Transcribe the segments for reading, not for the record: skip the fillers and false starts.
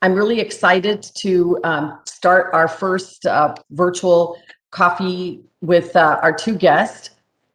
I'm really excited to start our first virtual coffee with our two guests.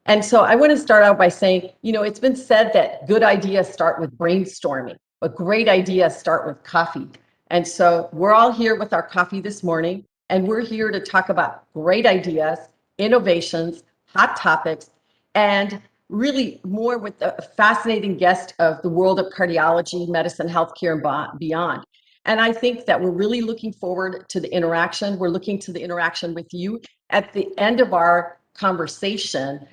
And so I want to start out by saying, it's been said that good ideas start with brainstorming, but great ideas start with coffee. And so we're all here with our coffee this morning, and we're here to talk about great ideas, innovations, hot topics, and really more with a fascinating guest of the world of cardiology, medicine, healthcare, and beyond. And I think that we're really looking forward to the interaction. We're looking to the interaction with you. At the end of our conversation,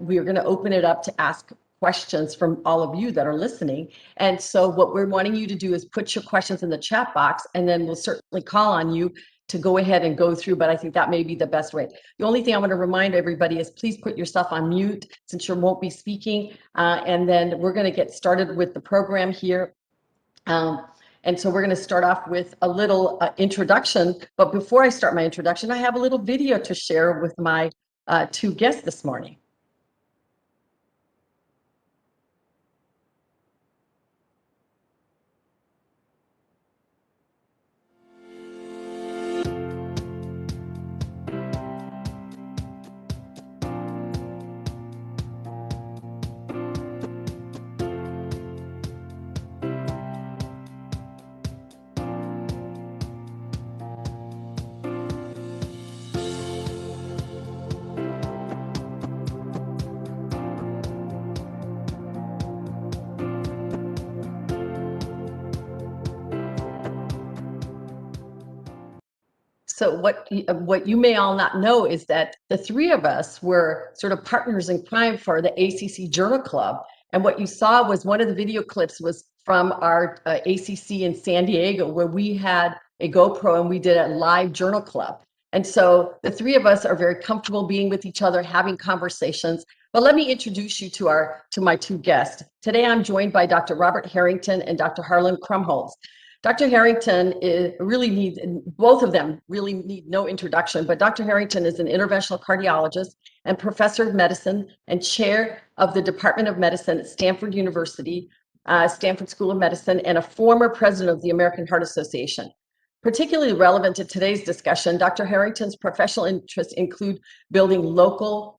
we are going to open it up to ask questions from all of you that are listening. And so what we're wanting you to do is put your questions in the chat box, and then we'll certainly call on you to go ahead and go through, but I think that may be the best way. The only thing I want to remind everybody is please put yourself on mute since you won't be speaking. And then we're going to get started with the program here. And so we're going to start off with a little introduction. But before I start my introduction, I have a little video to share with my two guests this morning. So what you may all not know is that the three of us were sort of partners in crime for the ACC Journal Club. And what you saw was one of the video clips was from our ACC in San Diego, where we had a GoPro and we did a live journal club. And so the three of us are very comfortable being with each other, having conversations. But let me introduce you to my two guests. Today, I'm joined by Dr. Robert Harrington and Dr. Harlan Krumholz. Dr. Harrington both of them really need no introduction, but Dr. Harrington is an interventional cardiologist and professor of medicine and chair of the Department of Medicine at Stanford University, Stanford School of Medicine, and a former president of the American Heart Association. Particularly relevant to today's discussion, Dr. Harrington's professional interests include building local,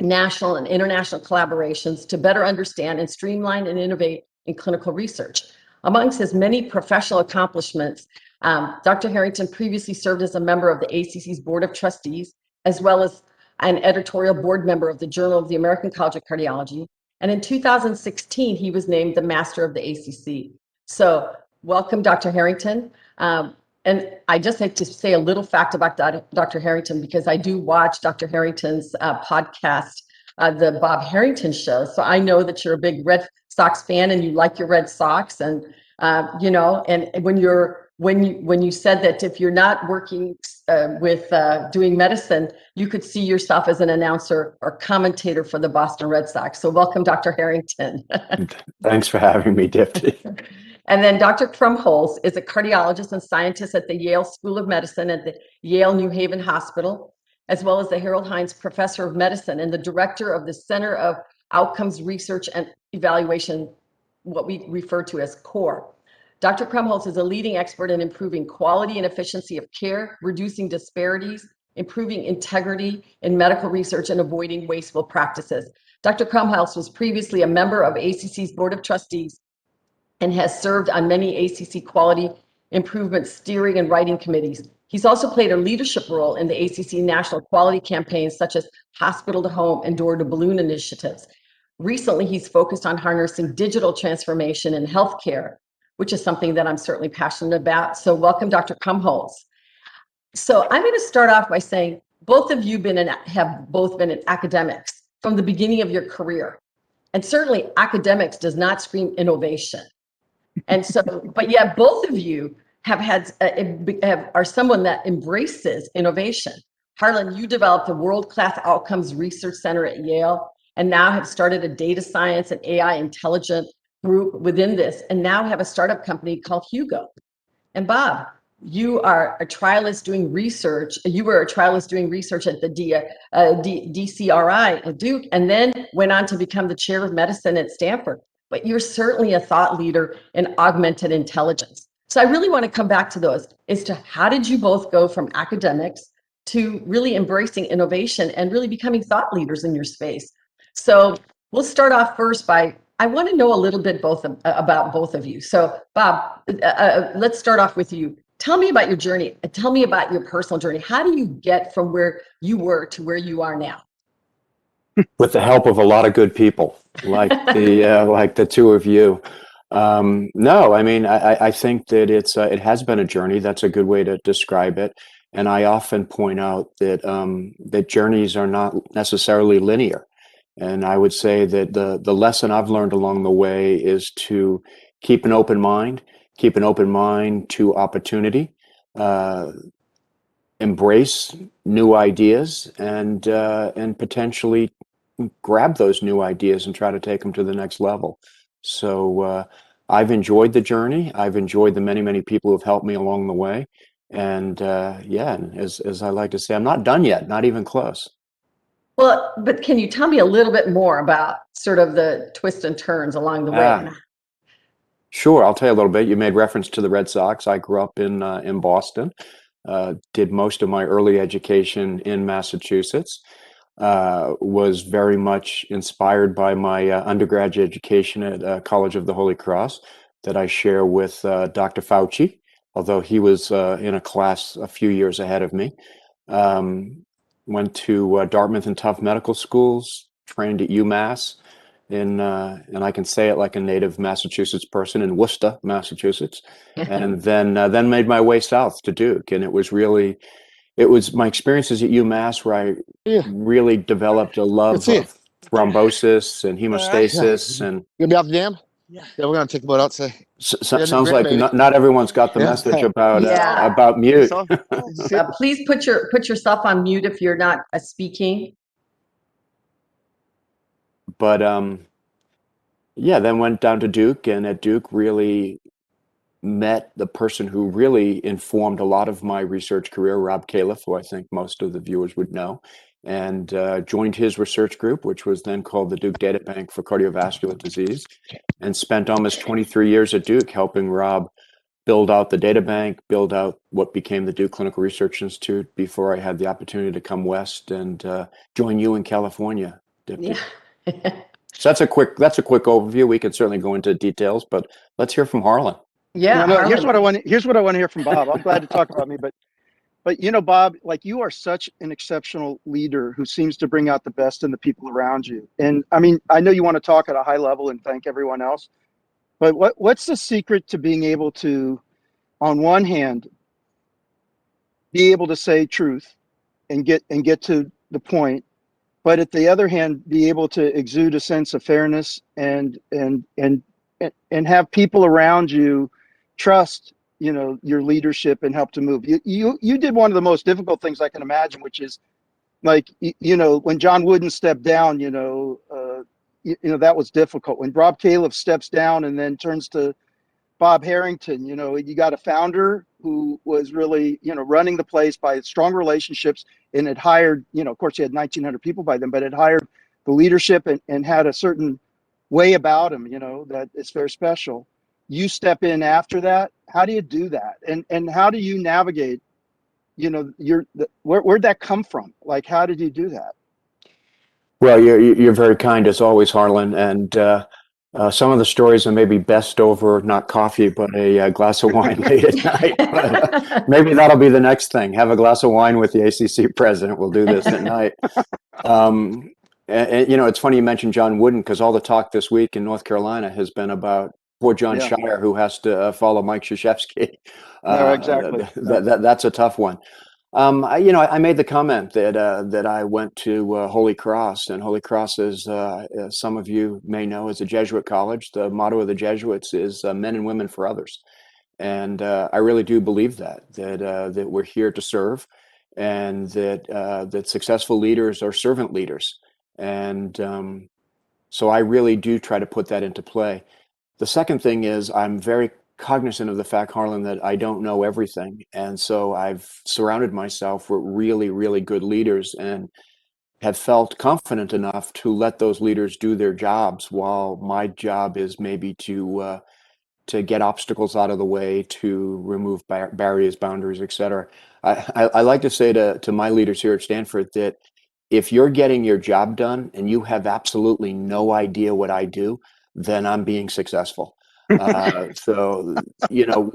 national, and international collaborations to better understand and streamline and innovate in clinical research. Amongst his many professional accomplishments, Dr. Harrington previously served as a member of the ACC's Board of Trustees, as well as an editorial board member of the Journal of the American College of Cardiology. And in 2016, he was named the Master of the ACC. So welcome, Dr. Harrington. And I just like to say a little fact about Dr. Harrington, because I do watch Dr. Harrington's podcast, the Bob Harrington Show. So I know that you're a big Red Sox fan and you like your Red Sox, and and when you said that if you're not working with doing medicine, you could see yourself as an announcer or commentator for the Boston Red Sox. So welcome, Dr. Harrington. Thanks for having me, Dipti. And then Dr. Krumholz is a cardiologist and scientist at the Yale School of Medicine at the Yale New Haven Hospital, as well as the Harold Hines Professor of Medicine and the director of the Center of Outcomes Research and Evaluation, what we refer to as CORE. Dr. Krumholz is a leading expert in improving quality and efficiency of care, reducing disparities, improving integrity in medical research, and avoiding wasteful practices. Dr. Krumholz was previously a member of ACC's Board of Trustees and has served on many ACC quality improvement steering and writing committees. He's also played a leadership role in the ACC national quality campaigns, such as Hospital to Home and Door to Balloon initiatives. Recently, he's focused on harnessing digital transformation in healthcare, which is something that I'm certainly passionate about. So welcome, Dr. Krumholz. So I'm going to start off by saying both of you have both been in academics from the beginning of your career. And certainly academics does not scream innovation. And so, but yet both of you are someone that embraces innovation. Harlan, you developed a world-class outcomes research center at Yale, and now have started a data science and AI intelligent group within this, and now have a startup company called Hugo. And Bob, you are a trialist doing research. You were a trialist doing research at the DCRI at Duke, and then went on to become the chair of medicine at Stanford. But you're certainly a thought leader in augmented intelligence. So I really want to come back to those as to how did you both go from academics to really embracing innovation and really becoming thought leaders in your space. So we'll start off first by, I want to know a little bit about both of you. So Bob, let's start off with you. Tell me about your journey. Tell me about your personal journey. How do you get from where you were to where you are now? With the help of a lot of good people, like the two of you. No, I mean, I think that it has been a journey. That's a good way to describe it. And I often point out that that journeys are not necessarily linear. And I would say that the lesson I've learned along the way is to keep an open mind, to opportunity, uh, embrace new ideas, and potentially grab those new ideas and try to take them to the next level. So I've enjoyed the journey. I've enjoyed the many people who've helped me along the way. And yeah, and as I like to say, I'm not done yet, not even close. Well, but can you tell me a little bit more about sort of the twists and turns along the way? Sure, I'll tell you a little bit. You made reference to the Red Sox. I grew up in Boston, did most of my early education in Massachusetts. Was very much inspired by my undergraduate education at College of the Holy Cross that I share with Dr. Fauci, although he was in a class a few years ahead of me. Went to Dartmouth and Tufts medical schools, trained at UMass and I can say it like a native Massachusetts person, in Worcester, Massachusetts, and then made my way south to Duke, and it was my experiences at UMass where I really developed a love of thrombosis and hemostasis. And you gonna be off the dam? Yeah, we're gonna take the boat out. Sounds like not everyone's got the message about mute. Please put yourself on mute if you're not speaking. But yeah, then went down to Duke, and at Duke really met the person who really informed a lot of my research career, Rob Califf, who I think most of the viewers would know, and joined his research group, which was then called the Duke Data Bank for Cardiovascular Disease, and spent almost 23 years at Duke helping Rob build out the data bank, build out what became the Duke Clinical Research Institute before I had the opportunity to come west and join you in California, Dipti. Yeah. So that's a quick overview. We can certainly go into details, but let's hear from Harlan. Yeah. No, here's what I want to hear from Bob. I'm glad to talk about me, but you know, Bob, like, you are such an exceptional leader who seems to bring out the best in the people around you. And I mean, I know you want to talk at a high level and thank everyone else, but what's the secret to being able to, on one hand, be able to say truth and get to the point, but at the other hand, be able to exude a sense of fairness and have people around you trust, you know, your leadership and help to move. You did one of the most difficult things I can imagine, which is, like, you know, when John Wooden stepped down, you know, that was difficult. When Rob Califf steps down and then turns to Bob Harrington, you know, you got a founder who was really, you know, running the place by strong relationships and had hired, you know, of course he had 1,900 people by then, but had hired the leadership and had a certain way about him, you know, that is very special. You step in after that. How do you do that? And how do you navigate, you know, where'd that come from? Like, how did you do that? Well, you're very kind as always, Harlan, and some of the stories are maybe best over not coffee, but a glass of wine late at night. But, maybe that'll be the next thing. Have a glass of wine with the ACC president. We'll do this at night. And you know, it's funny you mentioned John Wooden, because all the talk this week in North Carolina has been about poor John Shire, who has to follow Mike Krzyzewski. No, exactly. That's a tough one. I made the comment that I went to Holy Cross, and Holy Cross is, as some of you may know, is a Jesuit college. The motto of the Jesuits is "Men and Women for Others," and I really do believe that we're here to serve, and that successful leaders are servant leaders, and so I really do try to put that into play. The second thing is I'm very cognizant of the fact, Harlan, that I don't know everything. And so I've surrounded myself with really good leaders and have felt confident enough to let those leaders do their jobs while my job is maybe to to get obstacles out of the way, to remove barriers, boundaries, et cetera. I like to say to my leaders here at Stanford that if you're getting your job done and you have absolutely no idea what I do, then I'm being successful. So, you know,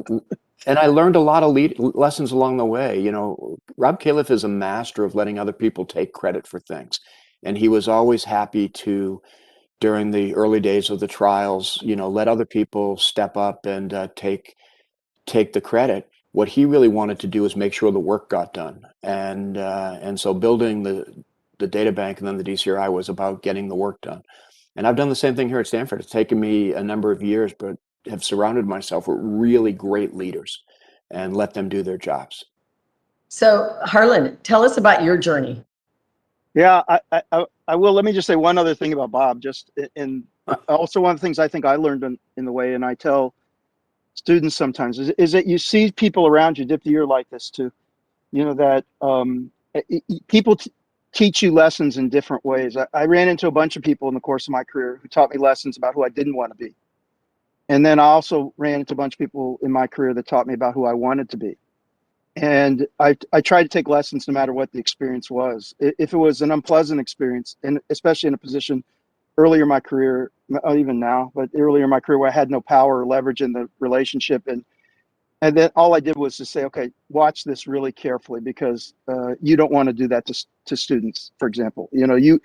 and I learned a lot of lessons along the way. You know, Rob Califf is a master of letting other people take credit for things. And he was always happy to, during the early days of the trials, you know, let other people step up and take the credit. What he really wanted to do was make sure the work got done. And so building the data bank and then the DCRI was about getting the work done. And I've done the same thing here at Stanford. It's taken me a number of years, but have surrounded myself with really great leaders and let them do their jobs. So Harlan, tell us about your journey. Yeah, I will. Let me just say one other thing about Bob. And also one of the things I think I learned in the way, and I tell students sometimes, is that you see people around you. Dipti, you're like this too. You know that people teach you lessons in different ways. I ran into a bunch of people in the course of my career who taught me lessons about who I didn't want to be. And then I also ran into a bunch of people in my career that taught me about who I wanted to be. And I tried to take lessons no matter what the experience was. If it was an unpleasant experience, and especially in a position earlier in my career, even now, but earlier in my career where I had no power or leverage in the relationship, and then all I did was to say, okay, watch this really carefully, because you don't want to do that to students, for example. You know, you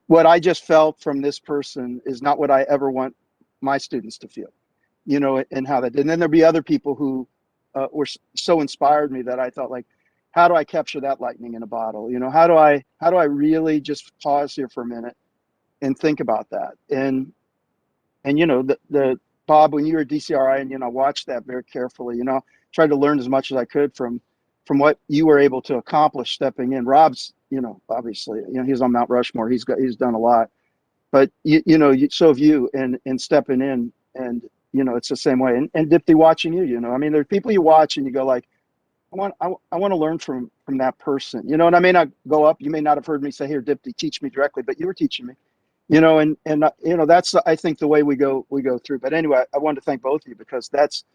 what I just felt from this person is not what I ever want my students to feel, you know, and how that did. And then there'd be other people who were so inspired me that I thought, like, how do I capture that lightning in a bottle? You know, how do I really just pause here for a minute and think about that? And you know, the Bob, when you were at DCRI, and, you know, watched that very carefully, you know, tried to learn as much as I could from what you were able to accomplish stepping in. Rob's, you know, obviously, you know, he's on Mount Rushmore. He's done a lot, but you know, so have you, and stepping in, and, you know, it's the same way. And Dipti, watching you, you know, I mean, there's people you watch and you go like, I want to learn from that person, you know, and I may not go up, you may not have heard me say, here, Dipti, teach me directly, but you were teaching me, you know, and you know, that's, I think, the way we go through. But anyway, I wanted to thank both of you, because that's,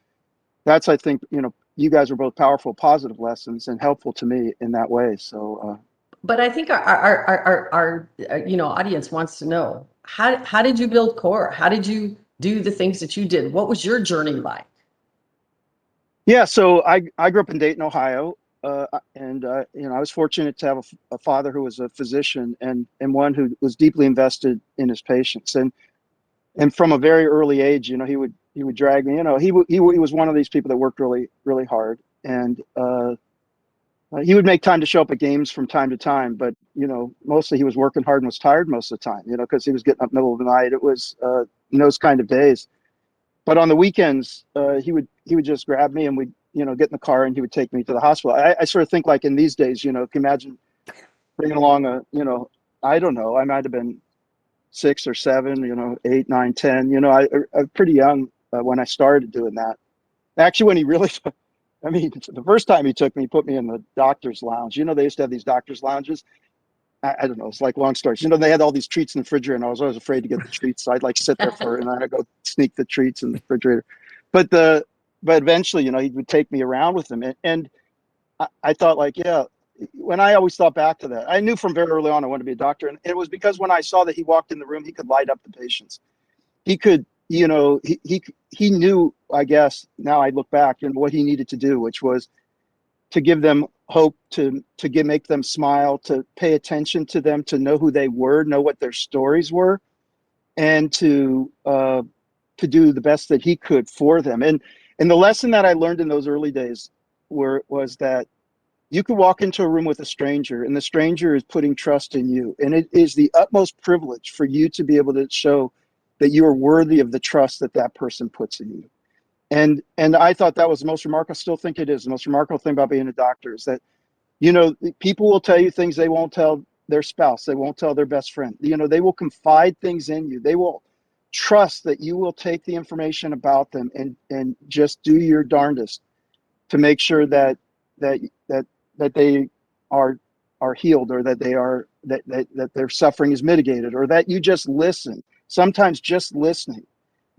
I think, you know, you guys are both powerful, positive lessons and helpful to me in that way. So, But I think our you know, audience wants to know, how did you build CORE? How did you do the things that you did? What was your journey like? yeah, so I grew up in Dayton, Ohio, and you know, I was fortunate to have a father who was a physician, and one who was deeply invested in his patients, and from a very early age, you know, he would drag me. You know, he was one of these people that worked really, really hard, and he would make time to show up at games from time to time, but, you know, mostly he was working hard and was tired most of the time, you know, because he was getting up middle of the night. It was in those kind of days. But on the weekends, he would just grab me, and we'd, you know, get in the car, and he would take me to the hospital. I sort of think, like, in these days, you know, can you imagine bringing along you know, I don't know, I might have been 6 or 7, you know, 8, 9, 10, you know, I was pretty young when I started doing that. Actually, when he really, I mean, the first time he took me, he put me in the doctor's lounge. You know, they used to have these doctor's lounges. I don't know, it's like long stories. You know, they had all these treats in the refrigerator, and I was always afraid to get the treats. So I'd like sit there and I'd go sneak the treats in the refrigerator. But eventually, you know, he would take me around with him. And I thought, like, yeah, when I always thought back to that, I knew from very early on I wanted to be a doctor. And it was because when I saw that he walked in the room, he could light up the patients. He could, you know, he knew, I guess, now I look back, and what he needed to do, which was to give them hope, to make them smile, to pay attention to them, to know who they were, know what their stories were, and to do the best that he could for them. And the lesson that I learned in those early days was that you could walk into a room with a stranger, and the stranger is putting trust in you, and it is the utmost privilege for you to be able to show that you are worthy of the trust that person puts in you. And I thought that was the most remarkable. I still think it is the most remarkable thing about being a doctor, is that, you know, people will tell you things they won't tell their spouse, they won't tell their best friend. You know, they will confide things in you. They will trust that you will take the information about them and just do your darndest to make sure that they are healed, or that they are that their suffering is mitigated, or that you just listen. Sometimes just listening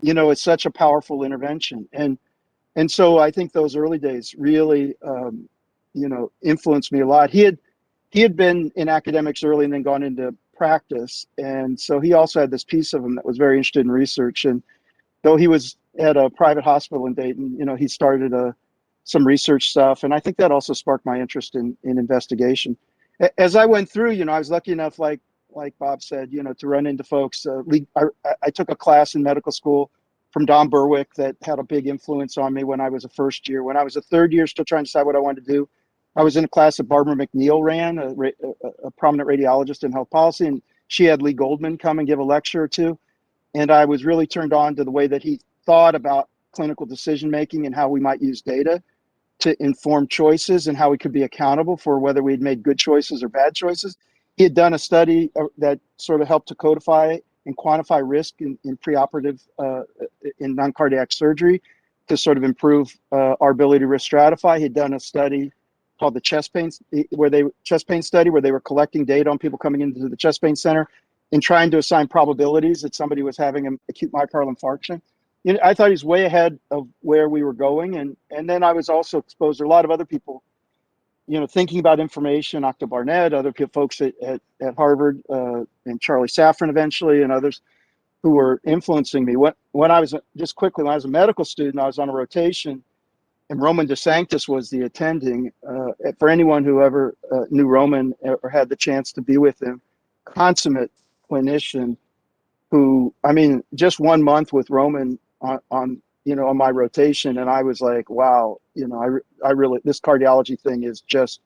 it's such a powerful intervention. And so I think those early days really, influenced me a lot. He had been in academics early and then gone into practice. And so he also had this piece of him that was very interested in research. And though he was at a private hospital in Dayton, he started some research stuff. And I think that also sparked my interest in investigation. As I went through, I was lucky enough, like Bob said, to run into folks. I took a class in medical school from Don Berwick that had a big influence on me when I was a first year. When I was a third year, still trying to decide what I wanted to do, I was in a class that Barbara McNeil ran, a prominent radiologist in health policy, and she had Lee Goldman come and give a lecture or two. And I was really turned on to the way that he thought about clinical decision making and how we might use data to inform choices and how we could be accountable for whether we'd made good choices or bad choices. He had done a study that sort of helped to codify and quantify risk in preoperative in non-cardiac surgery to sort of improve our ability to risk stratify. He'd done a study called the chest pain study, where they were collecting data on people coming into the chest pain center and trying to assign probabilities that somebody was having an acute myocardial infarction. I thought he was way ahead of where we were going. And then I was also exposed to a lot of other people, thinking about information, Octo Barnett, other folks at Harvard, and Charlie Safran eventually, and others who were influencing me. When I was a medical student, I was on a rotation, and Roman DeSanctis was the attending. For anyone who ever knew Roman or had the chance to be with him, consummate clinician who, just 1 month with Roman on my rotation, and I was like, wow, I really, this cardiology thing is just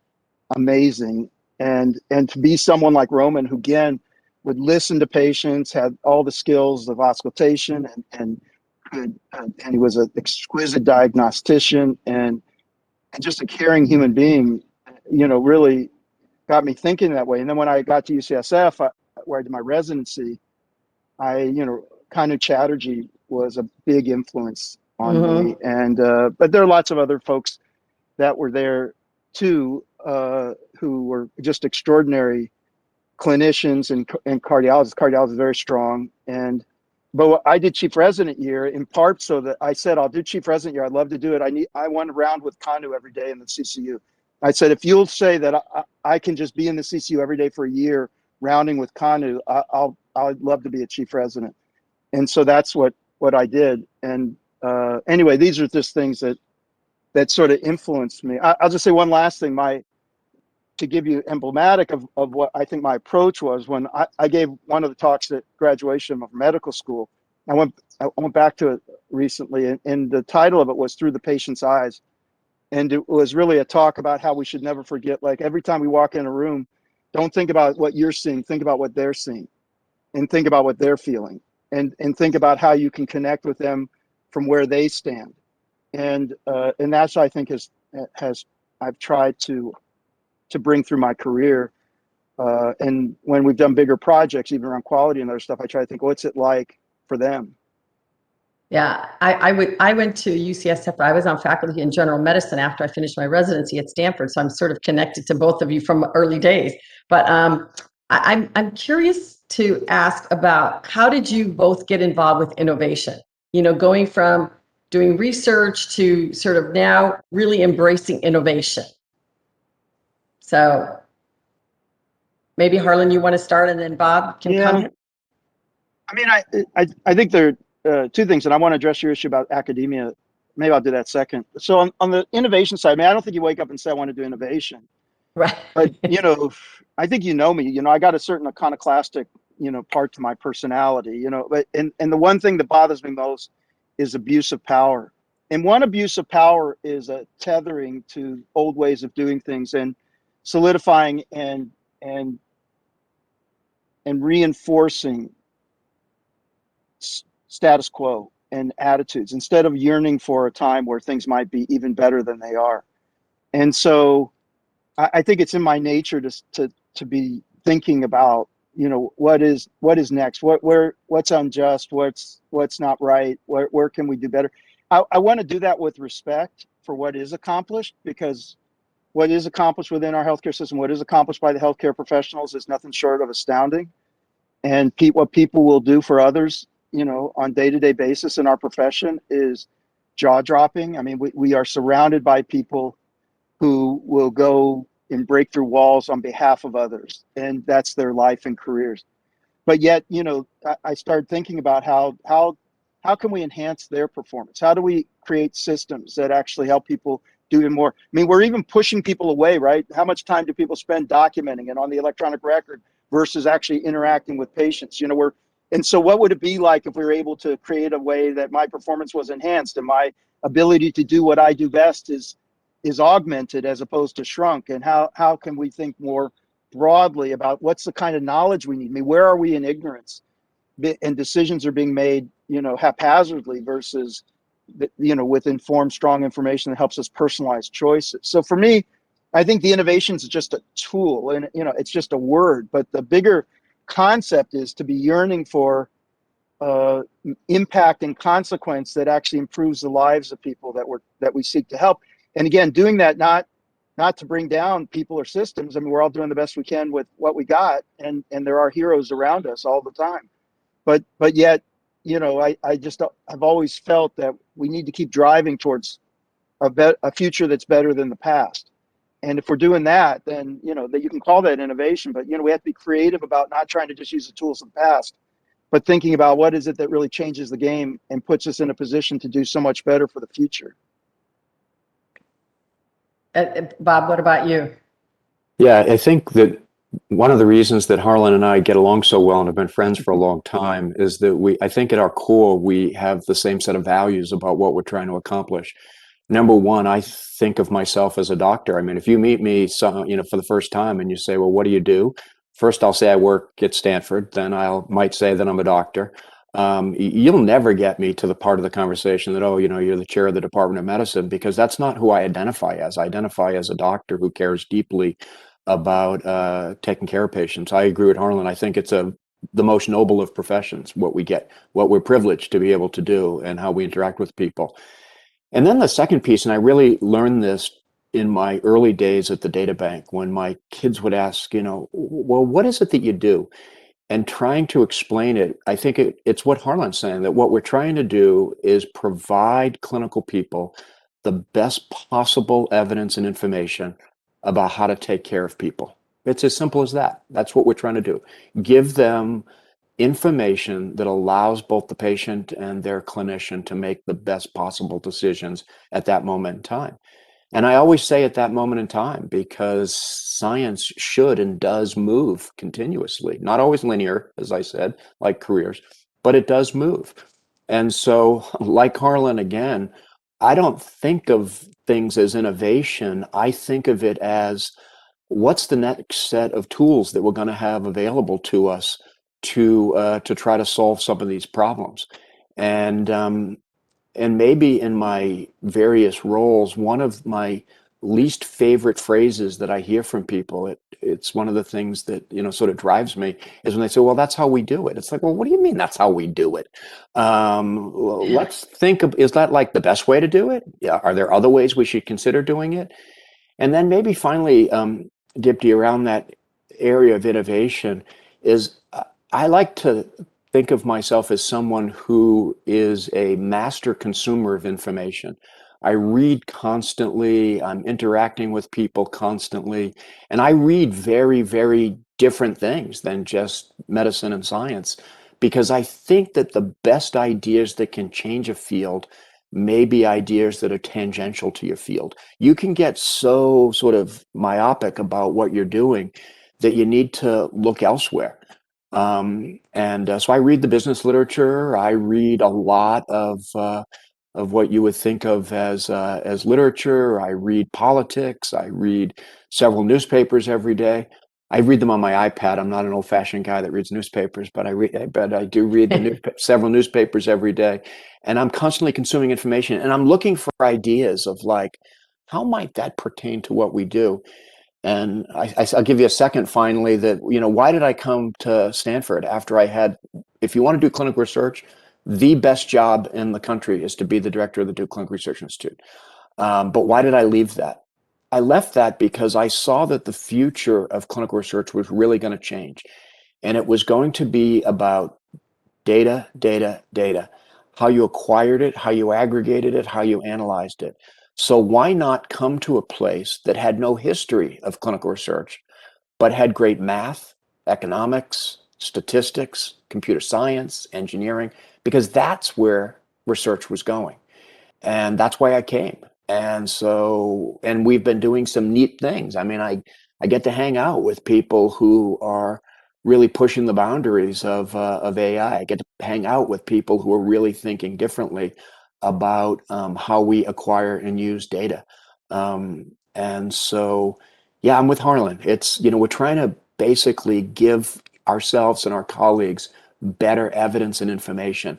amazing. And to be someone like Roman, who again would listen to patients, had all the skills of auscultation, and he was an exquisite diagnostician and just a caring human being, really got me thinking that way. And then when I got to UCSF, where I did my residency, Kanu Chatterjee was a big influence on me. And but there are lots of other folks that were there too, who were just extraordinary clinicians and cardiologists. Cardiology is very strong. But I did chief resident year in part so that I said, I'll do chief resident year. I'd love to do it. I want to round with Kanu every day in the CCU. I said, if you'll say that I can just be in the CCU every day for a year, rounding with Kanu, I'd love to be a chief resident. And so that's what I did. And anyway, these are just things that sort of influenced me. I'll just say one last thing. To give you emblematic of what I think my approach was, when I gave one of the talks at graduation of medical school. I went back to it recently, and the title of it was Through the Patient's Eyes. And it was really a talk about how we should never forget, like every time we walk in a room, don't think about what you're seeing, think about what they're seeing, and think about what they're feeling, and think about how you can connect with them from where they stand. And that's, I think, has I've tried to bring through my career. And when we've done bigger projects, even around quality and other stuff, I try to think, what's it like for them? Yeah, I went to UCSF. I was on faculty in general medicine after I finished my residency at Stanford, so I'm sort of connected to both of you from early days. But I'm curious to ask about, how did you both get involved with innovation? Going from doing research to sort of now really embracing innovation. So maybe Harlan, you want to start, and then Bob can comment. I think there are two things, and I want to address your issue about academia. Maybe I'll do that second. So on the innovation side, I don't think you wake up and say, I want to do innovation. Right. But, I think me, I got a certain iconoclastic, part to my personality, but, and the one thing that bothers me most is abuse of power. And one abuse of power is a tethering to old ways of doing things and solidifying and reinforcing status quo and attitudes instead of yearning for a time where things might be even better than they are. And so I think it's in my nature to be thinking about, what is next, what's unjust, what's not right, where can we do better. I want to do that with respect for what is accomplished, because what is accomplished within our healthcare system, what is accomplished by the healthcare professionals, is nothing short of astounding. And what people will do for others on day-to-day basis in our profession is jaw-dropping. I mean, we are surrounded by people who will go and break through walls on behalf of others, and that's their life and careers. But yet, I started thinking about how can we enhance their performance? How do we create systems that actually help people do even more? I mean, we're even pushing people away, right? How much time do people spend documenting and on the electronic record versus actually interacting with patients? And so what would it be like if we were able to create a way that my performance was enhanced and my ability to do what I do best is augmented as opposed to shrunk? And how can we think more broadly about what's the kind of knowledge we need? I mean, where are we in ignorance? And decisions are being made, haphazardly versus, with informed, strong information that helps us personalize choices. So for me, I think the innovation is just a tool, and it's just a word. But the bigger concept is to be yearning for impact and consequence that actually improves the lives of people that we seek to help. And again, doing that not to bring down people or systems. I mean, we're all doing the best we can with what we got, and there are heroes around us all the time. But yet, I've always felt that we need to keep driving towards a future that's better than the past. And if we're doing that, then that you can call that innovation. But we have to be creative about not trying to just use the tools of the past, but thinking about what is it that really changes the game and puts us in a position to do so much better for the future. Bob, what about you? Yeah, I think that one of the reasons that Harlan and I get along so well and have been friends for a long time is that I think at our core, we have the same set of values about what we're trying to accomplish. Number one, I think of myself as a doctor. I mean, if you meet me, for the first time and you say, well, what do you do? First, I'll say I work at Stanford. Then might say that I'm a doctor. You'll never get me to the part of the conversation that, you're the chair of the Department of Medicine, because that's not who I identify as. I identify as a doctor who cares deeply about taking care of patients. I agree with Harlan. I think it's the most noble of professions, what we're privileged to be able to do and how we interact with people. And then the second piece, and I really learned this in my early days at the data bank, when my kids would ask, well, what is it that you do? And trying to explain it, I think it's what Harlan's saying, that what we're trying to do is provide clinical people the best possible evidence and information about how to take care of people. It's as simple as that. That's what we're trying to do. Give them information that allows both the patient and their clinician to make the best possible decisions at that moment in time. And I always say at that moment in time, because science should and does move continuously, not always linear, as I said, like careers, but it does move. And so, like Harlan again, I don't think of things as innovation. I think of it as, what's the next set of tools that we're going to have available to us to try to solve some of these problems. And maybe in my various roles, one of my least favorite phrases that I hear from people, it's one of the things that, sort of drives me, is when they say, well, that's how we do it. It's like, well, what do you mean that's how we do it? Let's think of, is that like the best way to do it? Yeah. Are there other ways we should consider doing it? And then maybe finally, Dipti, around that area of innovation is, I like to think of myself as someone who is a master consumer of information. I read constantly, I'm interacting with people constantly, and I read very, very different things than just medicine and science, because I think that the best ideas that can change a field may be ideas that are tangential to your field. You can get so sort of myopic about what you're doing that you need to look elsewhere. So I read the business literature. I read a lot of what you would think of as literature. I read politics. I read several newspapers every day. I read them on my iPad. I'm not an old-fashioned guy that reads newspapers, but I do read several newspapers every day, and I'm constantly consuming information. And I'm looking for ideas of like, how might that pertain to what we do? And I'll give you a second finally that, why did I come to Stanford after I had, if you want to do clinical research, the best job in the country is to be the director of the Duke Clinical Research Institute. But why did I leave that? I left that because I saw that the future of clinical research was really going to change. And it was going to be about data, data, data. How you acquired it, how you aggregated it, how you analyzed it. So why not come to a place that had no history of clinical research, but had great math, economics, statistics, computer science, engineering, because that's where research was going. And that's why I came. And so, and we've been doing some neat things. I mean, I get to hang out with people who are really pushing the boundaries of AI. I get to hang out with people who are really thinking differently about how we acquire and use data. And so, yeah, I'm with Harlan. It's, we're trying to basically give ourselves and our colleagues better evidence and information.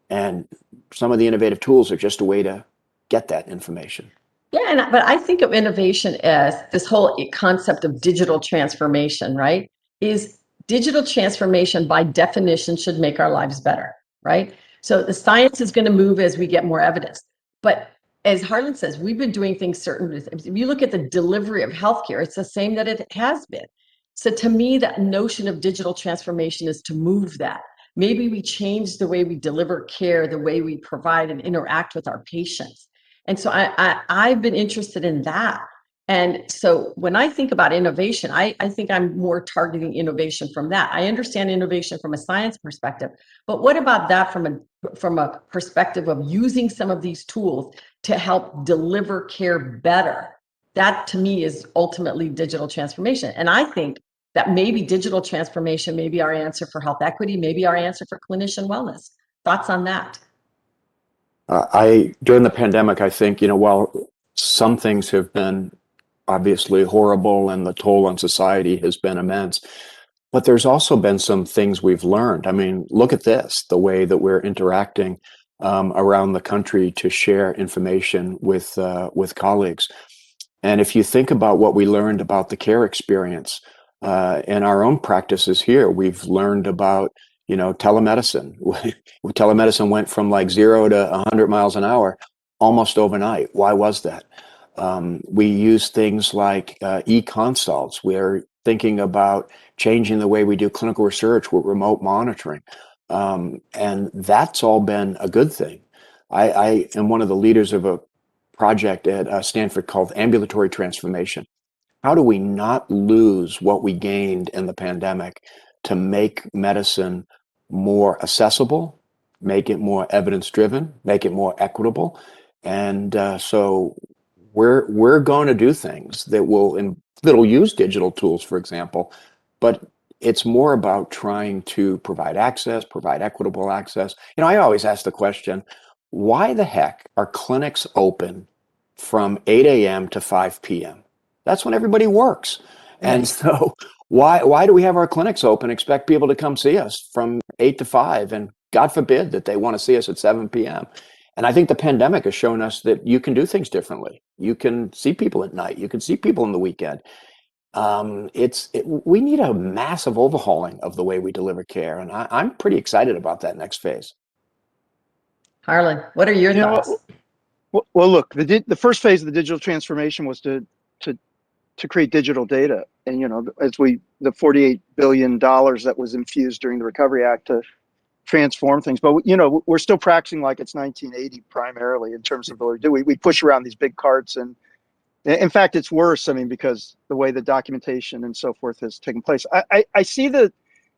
And some of the innovative tools are just a way to get that information. Yeah, but I think of innovation as this whole concept of digital transformation, right? Is digital transformation by definition should make our lives better, right? So the science is going to move as we get more evidence. But as Harlan says, we've been doing things certain. If you look at the delivery of healthcare, it's the same that it has been. So to me, that notion of digital transformation is to move that. Maybe we change the way we deliver care, the way we provide and interact with our patients. And so I've been interested in that. And so when I think about innovation, I think I'm more targeting innovation from that. I understand innovation from a science perspective, but what about that from a perspective of using some of these tools to help deliver care better? That to me is ultimately digital transformation. And I think that maybe digital transformation may be our answer for health equity, maybe our answer for clinician wellness. Thoughts on that? During the pandemic, I think, while some things have been obviously horrible and the toll on society has been immense, but there's also been some things we've learned. I mean, look at this, the way that we're interacting around the country to share information with colleagues. And if you think about what we learned about the care experience in our own practices here, we've learned about, telemedicine. Telemedicine went from like 0 to 100 miles an hour almost overnight. Why was that? We use things like e-consults. We're thinking about changing the way we do clinical research with remote monitoring. And that's all been a good thing. I am one of the leaders of a project at Stanford called Ambulatory Transformation. How do we not lose what we gained in the pandemic to make medicine more accessible, make it more evidence-driven, make it more equitable? And so we're going to do things that'll use digital tools, for example, but it's more about trying to provide access, provide equitable access. I always ask the question, why the heck are clinics open from 8 a.m. to 5 p.m.? That's when everybody works. And so why do we have our clinics open, expect people to come see us from 8 to 5, and God forbid that they want to see us at 7 p.m.? And I think the pandemic has shown us that you can do things differently. You can see people at night. You can see people on the weekend. We need a massive overhauling of the way we deliver care. And I'm pretty excited about that next phase. Harlan, what are your thoughts? Well, look, the first phase of the digital transformation was to create digital data. And, the $48 billion that was infused during the Recovery Act to transform things. But, we're still practicing like it's 1980 primarily in terms of what we do. We push around these big carts. And in fact, it's worse, because the way the documentation and so forth has taken place. I see the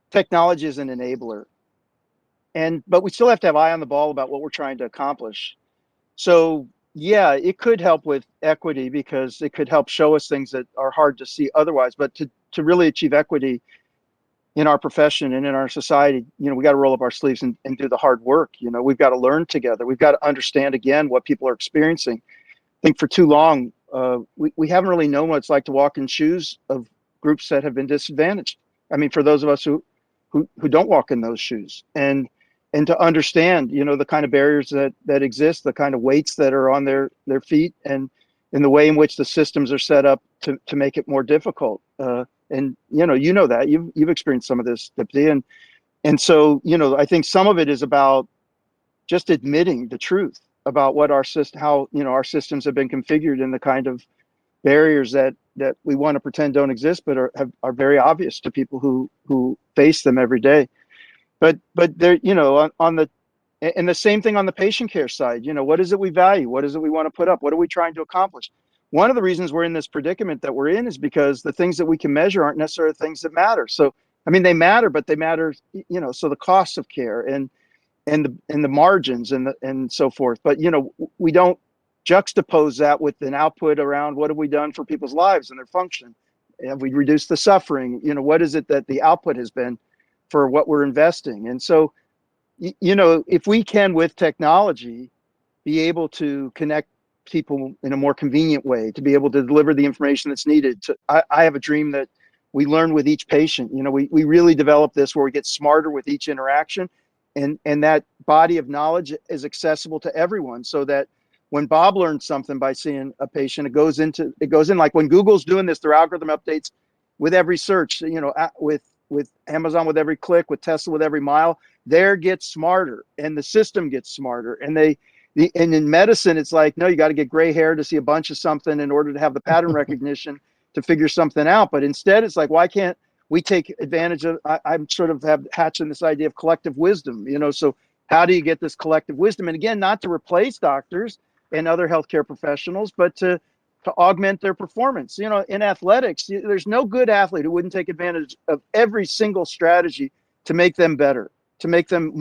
technology as an enabler. But we still have to have eye on the ball about what we're trying to accomplish. So, yeah, it could help with equity because it could help show us things that are hard to see otherwise. But to really achieve equity in our profession and in our society, we got to roll up our sleeves and do the hard work. We've got to learn together. We've got to understand, again, what people are experiencing. I think for too long, we haven't really known what it's like to walk in shoes of groups that have been disadvantaged. For those of us who don't walk in those shoes. And to understand, the kind of barriers that exist, the kind of weights that are on their feet, and in the way in which the systems are set up to make it more difficult. And that you've experienced some of this, Dipti, and so I think some of it is about just admitting the truth about what our systems have been configured, and the kind of barriers that we want to pretend don't exist, but are very obvious to people who face them every day. but there, you know, on the, and the same thing on the patient care side, you know, what is it we value? What is it we want to put up? What are we trying to accomplish? One of the reasons we're in this predicament that we're in is because the things that we can measure aren't necessarily things that matter. So, I mean, they matter, but they matter, you know, so the cost of care and the margins and so forth. But, you know, we don't juxtapose that with an output around what have we done for people's lives and their function? Have we reduced the suffering? You know, what is it that the output has been for what we're investing? And so, you know, if we can, with technology, be able to connect people in a more convenient way, to be able to deliver the information that's needed. I have a dream that we learn with each patient. You know, we really develop this where we get smarter with each interaction, and that body of knowledge is accessible to everyone, so that when Bob learns something by seeing a patient, it goes in like when Google's doing this, their algorithm updates with every search, you know, with Amazon with every click, with Tesla with every mile. There gets smarter, and the system gets smarter. And and in medicine, it's like, no, you got to get gray hair to see a bunch of something in order to have the pattern recognition to figure something out. But instead, it's like, why can't we take advantage of, I'm sort of hatching this idea of collective wisdom, you know? So how do you get this collective wisdom? And again, not to replace doctors and other healthcare professionals, but to augment their performance. You know, in athletics, there's no good athlete who wouldn't take advantage of every single strategy to make them better, to make them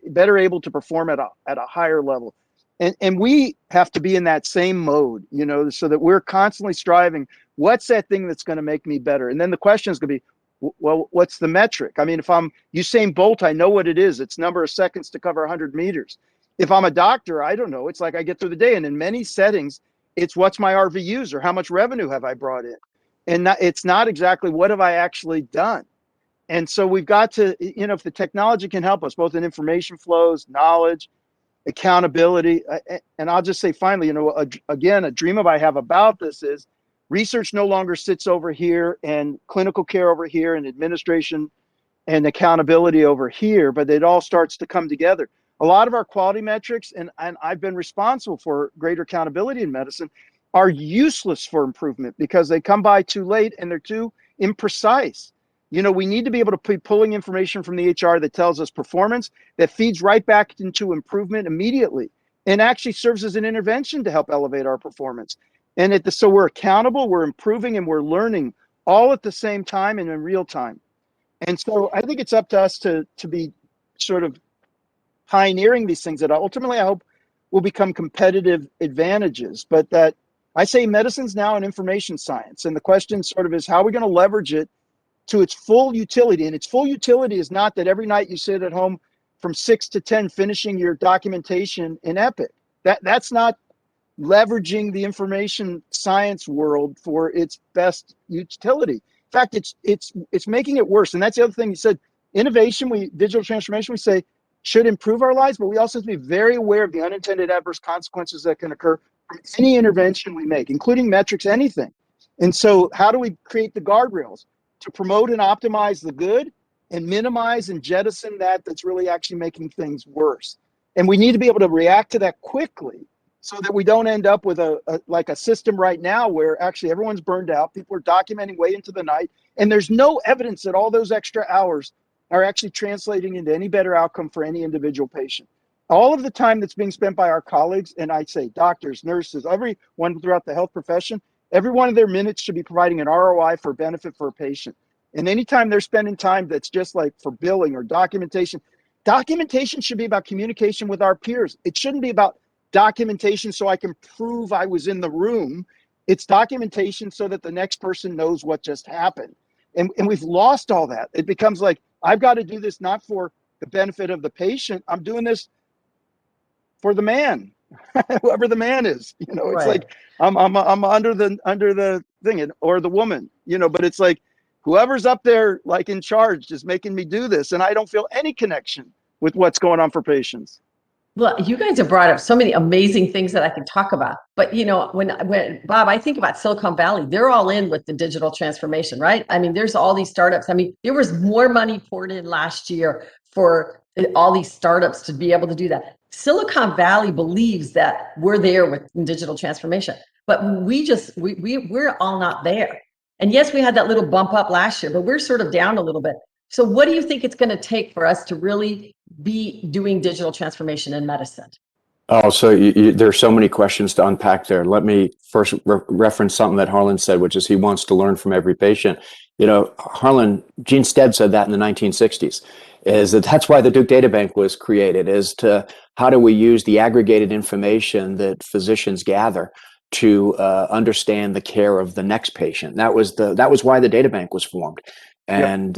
better able to perform at a higher level. And we have to be in that same mode, you know, so that we're constantly striving, what's that thing that's going to make me better? And then the question is going to be, well, what's the metric? I mean, if I'm Usain Bolt, I know what it is. It's number of seconds to cover 100 meters. If I'm a doctor, I don't know. It's like I get through the day, and in many settings, it's what's my RVUs, or how much revenue have I brought in? And it's not exactly what have I actually done. And so we've got to, you know, if the technology can help us both in information flows, knowledge, accountability, and I'll just say finally, you know, again, a dream I have about this is research no longer sits over here and clinical care over here and administration and accountability over here, but it all starts to come together. A lot of our quality metrics, and I've been responsible for greater accountability in medicine, are useless for improvement because they come by too late and they're too imprecise. You know, we need to be able to be pulling information from the HR that tells us performance, that feeds right back into improvement immediately, and actually serves as an intervention to help elevate our performance. And so we're accountable, we're improving, and we're learning all at the same time and in real time. And so I think it's up to us to be sort of pioneering these things that ultimately I hope will become competitive advantages. But that I say medicine's now an information science. And the question sort of is, how are we going to leverage it to its full utility? And its full utility is not that every night you sit at home from 6 to 10 finishing your documentation in Epic. That's not leveraging the information science world for its best utility. In fact, it's making it worse. And that's the other thing you said. Innovation, digital transformation, we say should improve our lives, but we also have to be very aware of the unintended adverse consequences that can occur from any intervention we make, including metrics, anything. And so how do we create the guardrails to promote and optimize the good and minimize and jettison that's really actually making things worse? And we need to be able to react to that quickly so that we don't end up with a system right now where actually everyone's burned out, people are documenting way into the night, and there's no evidence that all those extra hours are actually translating into any better outcome for any individual patient. All of the time that's being spent by our colleagues, and I'd say doctors, nurses, everyone throughout the health profession, every one of their minutes should be providing an ROI for benefit for a patient. And anytime they're spending time that's just like for billing or documentation should be about communication with our peers. It shouldn't be about documentation so I can prove I was in the room. It's documentation so that the next person knows what just happened. And we've lost all that. It becomes like, I've got to do this not for the benefit of the patient. I'm doing this for the man, whoever the man is. You know, it's Right. like I'm under the thing, or the woman. You know, but it's like whoever's up there, like in charge, is making me do this, and I don't feel any connection with what's going on for patients. Well, you guys have brought up so many amazing things that I can talk about. But you know, when Bob, I think about Silicon Valley, they're all in with the digital transformation, right? I mean, there's all these startups. I mean, there was more money poured in last year for all these startups to be able to do that. Silicon Valley believes that we're there with digital transformation, but we're all not there. And yes, we had that little bump up last year, but we're sort of down a little bit. So what do you think it's going to take for us to really be doing digital transformation in medicine? Oh, so there are so many questions to unpack there. Let me first reference something that Harlan said, which is he wants to learn from every patient. You know, Gene Stead said that in the 1960s, is that's why the Duke Databank was created, is to how do we use the aggregated information that physicians gather to understand the care of the next patient. That was why the databank was formed, and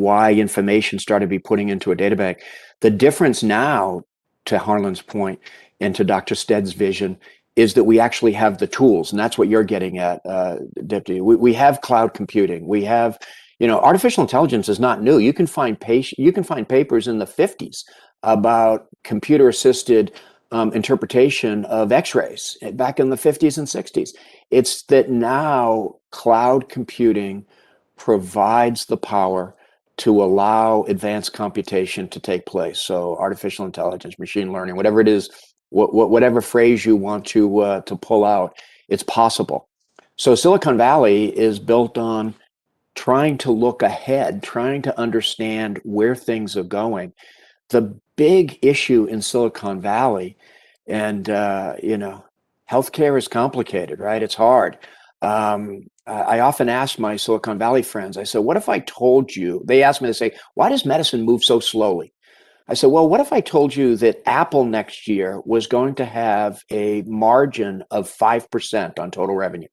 why information started to be putting into a databank. The difference now, to Harlan's point and to Dr. Stead's vision, is that we actually have the tools, and that's what you're getting at, Dipti. We have cloud computing. We have, artificial intelligence is not new. You can find papers in the 50s about computer-assisted interpretation of X-rays back in the 50s and 60s. It's that now cloud computing provides the power to allow advanced computation to take place. So artificial intelligence, machine learning, whatever it is, whatever phrase you want to pull out, it's possible. So Silicon Valley is built on trying to look ahead, trying to understand where things are going. The big issue in Silicon Valley, and healthcare is complicated, right? It's hard. I often ask my Silicon Valley friends, I said, what if I told you, they ask me, they say, why does medicine move so slowly? I said, well, what if I told you that Apple next year was going to have a margin of 5% on total revenue?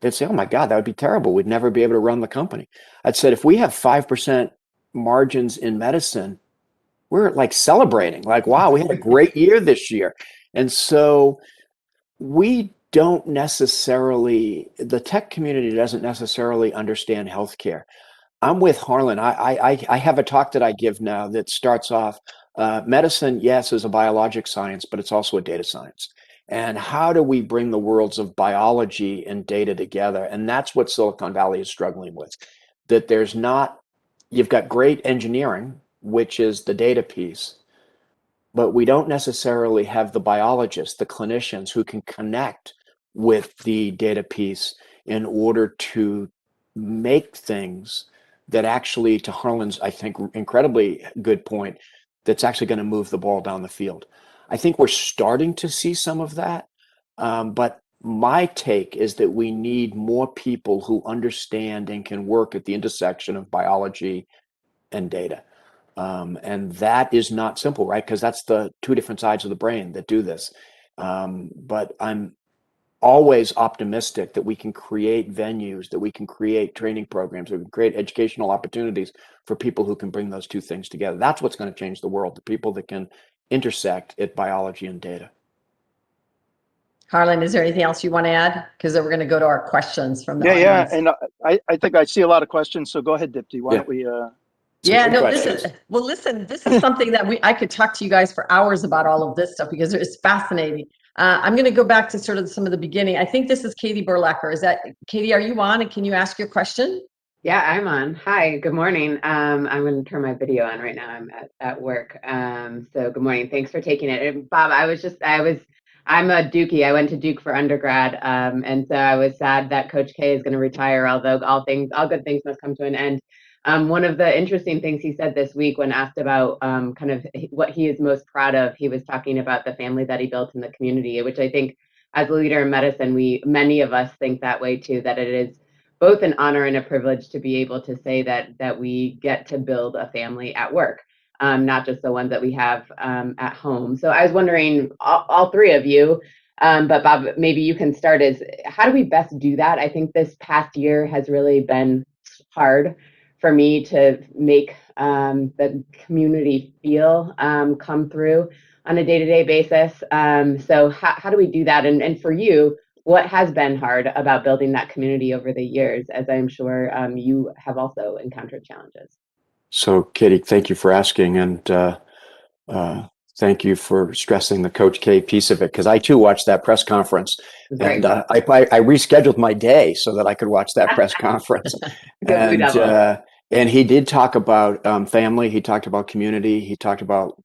They'd say, oh my God, that would be terrible. We'd never be able to run the company. I'd said, if we have 5% margins in medicine, we're like celebrating, like, wow, we had a great year this year. And so we don't necessarily, the tech community doesn't necessarily understand healthcare. I'm with Harlan. I have a talk that I give now that starts off, medicine, yes, is a biologic science, but it's also a data science. And how do we bring the worlds of biology and data together? And that's what Silicon Valley is struggling with, that you've got great engineering, which is the data piece, but we don't necessarily have the biologists, the clinicians who can connect with the data piece in order to make things that actually, to Harlan's, I think, incredibly good point, that's actually going to move the ball down the field. I think we're starting to see some of that, but my take is that we need more people who understand and can work at the intersection of biology and data. And that is not simple, right? Because that's the two different sides of the brain that do this. But I'm always optimistic that we can create venues, that we can create training programs, that we can create educational opportunities for people who can bring those two things together. That's what's going to change the world, the people that can intersect at biology and data. Harlan, is there anything else you want to add? Because then we're going to go to our questions from the audience. And I think I see a lot of questions. So go ahead, Dipti. Why don't we? Listen, this is something that I could talk to you guys for hours about all of this stuff because it's fascinating. I'm going to go back to sort of some of the beginning. I think this is Katie Berlacher. Is that Katie? Are you on? And can you ask your question? Yeah, I'm on. Hi, good morning. I'm going to turn my video on right now. I'm at work. So good morning. Thanks for taking it. And Bob, I'm a Dookie. I went to Duke for undergrad. And so I was sad that Coach K is going to retire, although all good things must come to an end. One of the interesting things he said this week when asked about kind of what he is most proud of, he was talking about the family that he built in the community, which I think as a leader in medicine, many of us think that way too, that it is both an honor and a privilege to be able to say that we get to build a family at work, not just the ones that we have at home. So I was wondering, all three of you, but Bob, maybe you can start, is how do we best do that? I think this past year has really been hard for me to make the community feel come through on a day-to-day basis. So how do we do that? And for you, what has been hard about building that community over the years, as I'm sure you have also encountered challenges? So Katie, thank you for asking. And thank you for stressing the Coach K piece of it, because I too watched that press conference. And I rescheduled my day so that I could watch that press conference. And he did talk about family. He talked about community. He talked about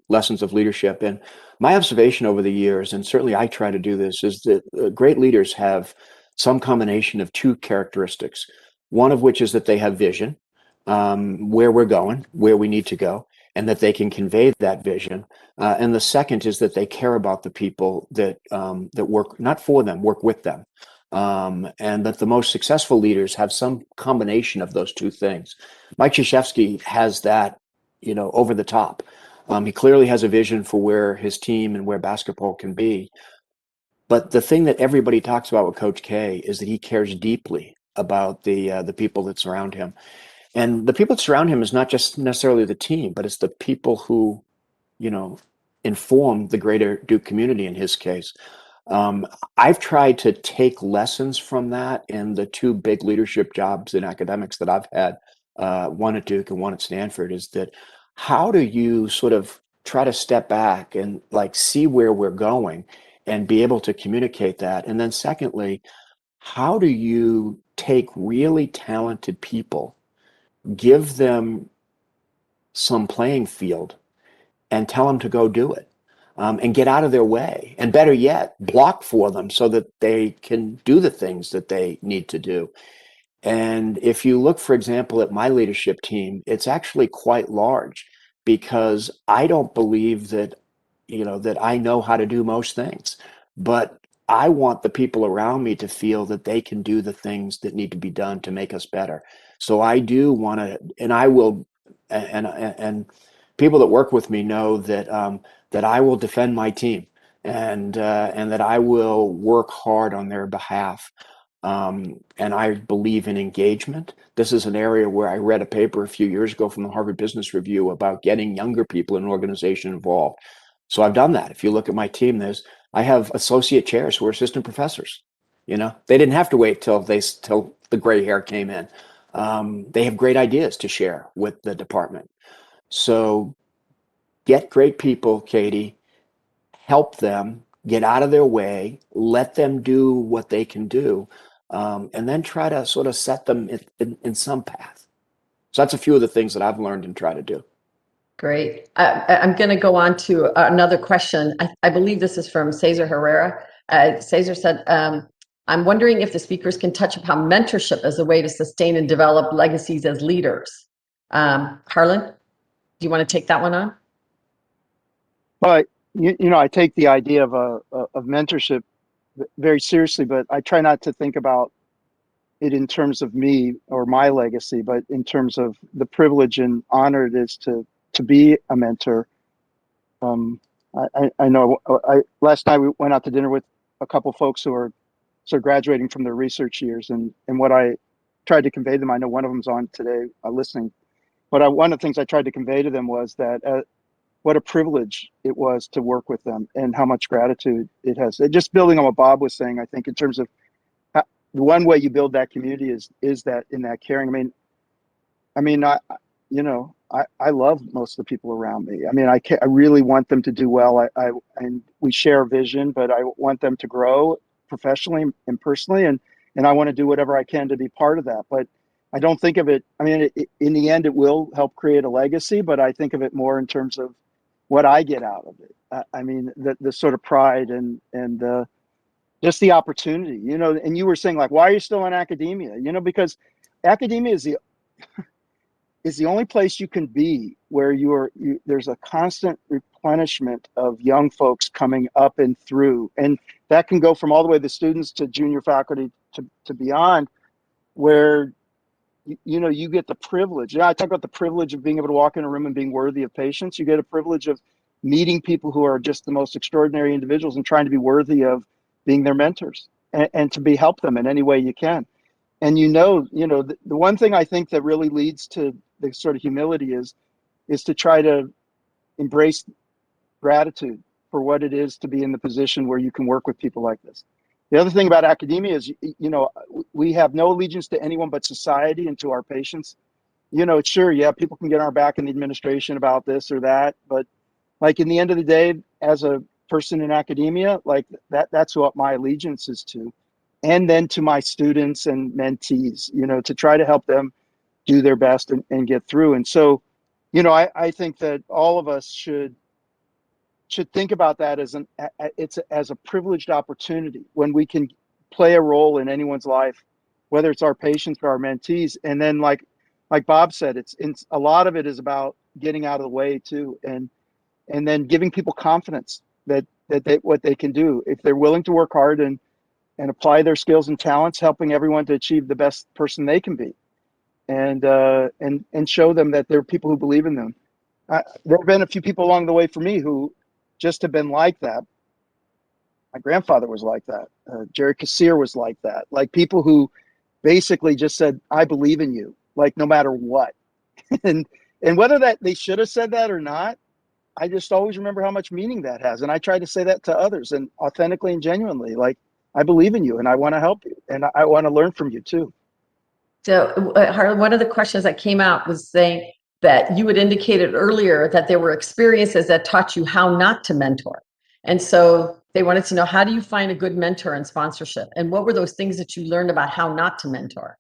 lessons of leadership. And my observation over the years, and certainly I try to do this, is that great leaders have some combination of two characteristics. One of which is that they have vision. where we're going, where we need to go, and that they can convey that vision. And the second is that they care about the people that that work not for them, work with them. And that the most successful leaders have some combination of those two things. Mike Krzyzewski has that, over the top. He clearly has a vision for where his team and where basketball can be. But the thing that everybody talks about with Coach K is that he cares deeply about the people that surround him. And the people that surround him is not just necessarily the team, but it's the people who, inform the greater Duke community in his case. I've tried to take lessons from that in the two big leadership jobs in academics that I've had, one at Duke and one at Stanford, is that how do you sort of try to step back and like see where we're going and be able to communicate that? And then secondly, how do you take really talented people, give them some playing field and tell them to go do it, and get out of their way, and better yet, block for them so that they can do the things that they need to do. And if you look, for example, at my leadership team, it's actually quite large because I don't believe that, that I know how to do most things, but I want the people around me to feel that they can do the things that need to be done to make us better. So I do want to, and I will, and people that work with me know that that I will defend my team, and that I will work hard on their behalf. And I believe in engagement. This is an area where I read a paper a few years ago from the Harvard Business Review about getting younger people in an organization involved. So I've done that. If you look at my team, I have associate chairs who are assistant professors. They didn't have to wait till the gray hair came in. They have great ideas to share with the department. So get great people, Katie, help them, get out of their way, let them do what they can do, and then try to sort of set them in some path. So that's a few of the things that I've learned and try to do. Great. I'm going to go on to another question. I believe this is from Cesar Herrera. Cesar said, I'm wondering if the speakers can touch upon mentorship as a way to sustain and develop legacies as leaders. Harlan, do you want to take that one on? But I take the idea of mentorship very seriously, but I try not to think about it in terms of me or my legacy, but in terms of the privilege and honor it is to be a mentor. I know last night we went out to dinner with a couple folks who are sort of graduating from their research years, and what I tried to convey to them, I know one of them's on today listening, but one of the things I tried to convey to them was that what a privilege it was to work with them and how much gratitude it has. Just building on what Bob was saying, I think in terms of the one way you build that community is that in that caring. I love most of the people around me. I really want them to do well. And we share a vision, but I want them to grow professionally and personally, and I want to do whatever I can to be part of that. But I don't think of it. In the end, it will help create a legacy, but I think of it more in terms of what I get out of it. The sort of pride and just the opportunity, and you were saying like, why are you still in academia? Because academia is the only place you can be where there's a constant replenishment of young folks coming up and through. And that can go from all the way the students to junior faculty to beyond, where you get the privilege. I talk about the privilege of being able to walk in a room and being worthy of patience. You get a privilege of meeting people who are just the most extraordinary individuals and trying to be worthy of being their mentors and to help them in any way you can. And the one thing I think that really leads to the sort of humility is to try to embrace gratitude for what it is to be in the position where you can work with people like this. The other thing about academia is, we have no allegiance to anyone but society and to our patients. Sure, yeah, people can get on our back in the administration about this or that, but like in the end of the day, as a person in academia, like that's what my allegiance is to. And then to my students and mentees, to try to help them do their best and get through. And so, I think that all of us should think about that as a privileged opportunity when we can play a role in anyone's life, whether it's our patients or our mentees. And then like like Bob said, it's a lot of it is about getting out of the way too, and then giving people confidence that what they can do if they're willing to work hard and apply their skills and talents, helping everyone to achieve the best person they can be, and show them that there are people who believe in them. There have been a few people along the way for me who just have been like that. My grandfather was like that. Jerry Kassier was like that. Like people who basically just said, "I believe in you," like no matter what. and whether that they should have said that or not, I just always remember how much meaning that has. And I try to say that to others, and authentically and genuinely, like, I believe in you and I want to help you and I want to learn from you too. So, Harlan, one of the questions that came out was saying that you had indicated earlier that there were experiences that taught you how not to mentor. And so they wanted to know, how do you find a good mentor in sponsorship? And what were those things that you learned about how not to mentor?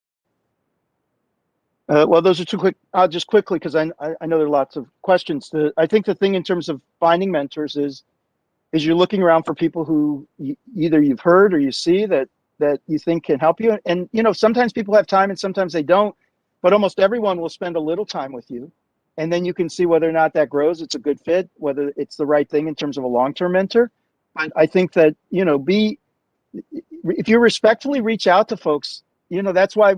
Well, those are too quick. I'll just quickly, because I know there are lots of questions. I think the thing in terms of finding mentors is you're looking around for people who either you've heard or you see that you think can help you. And, sometimes people have time and sometimes they don't, but almost everyone will spend a little time with you. And then you can see whether or not that grows. It's a good fit, whether it's the right thing in terms of a long-term mentor. But I think that, if you respectfully reach out to folks, that's why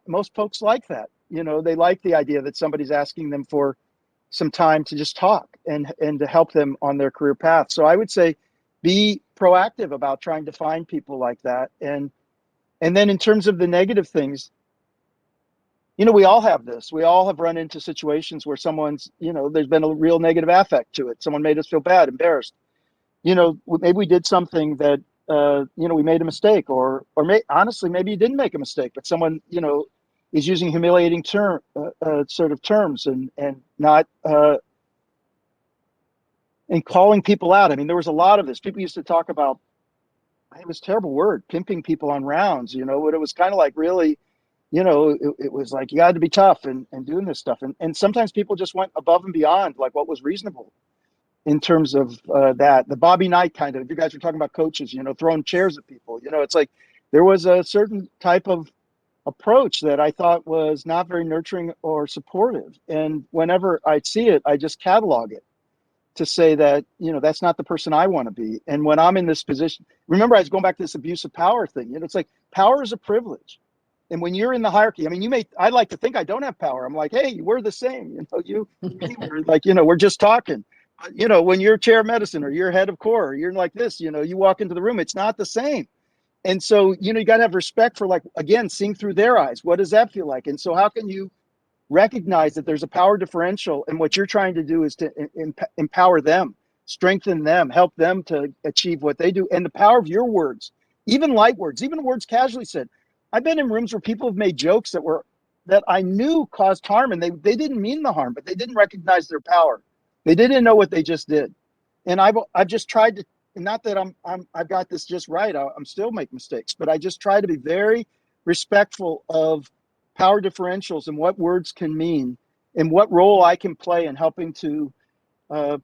most folks like that. They like the idea that somebody's asking them for some time to just talk and to help them on their career path. So I would say be proactive about trying to find people like that. And then in terms of the negative things, we all have this. We all have run into situations where someone's, there's been a real negative affect to it. Someone made us feel bad, embarrassed. Maybe we did something that, we made a mistake, or honestly, maybe you didn't make a mistake, but someone, is using humiliating sort of terms and not, and calling people out. I mean, there was a lot of this. People used to talk about, it was a terrible word, pimping people on rounds, but it was kind of like really, it was like, you got to be tough and doing this stuff. And sometimes people just went above and beyond like what was reasonable in terms of that. The Bobby Knight kind of, you guys were talking about coaches, throwing chairs at people, it's like there was a certain type of approach that I thought was not very nurturing or supportive. And whenever I see it, I just catalog it to say that, that's not the person I want to be. And when I'm in this position, remember I was going back to this abuse of power thing. It's like power is a privilege. And when you're in the hierarchy, I mean, I like to think I don't have power. I'm like, hey, we're the same. We're like, we're just talking. When you're chair of medicine or you're head of core, or you're like this, you walk into the room, it's not the same. And so, you got to have respect for, like, again, seeing through their eyes. What does that feel like? And so how can you recognize that there's a power differential, and what you're trying to do is to empower them, strengthen them, help them to achieve what they do. And the power of your words, even light words, even words casually said. I've been in rooms where people have made jokes that I knew caused harm, and they didn't mean the harm, but they didn't recognize their power. They didn't know what they just did. And I've just tried to, not that I've got this just right. I'm still making mistakes, but I just try to be very respectful of power differentials and what words can mean and what role I can play in helping to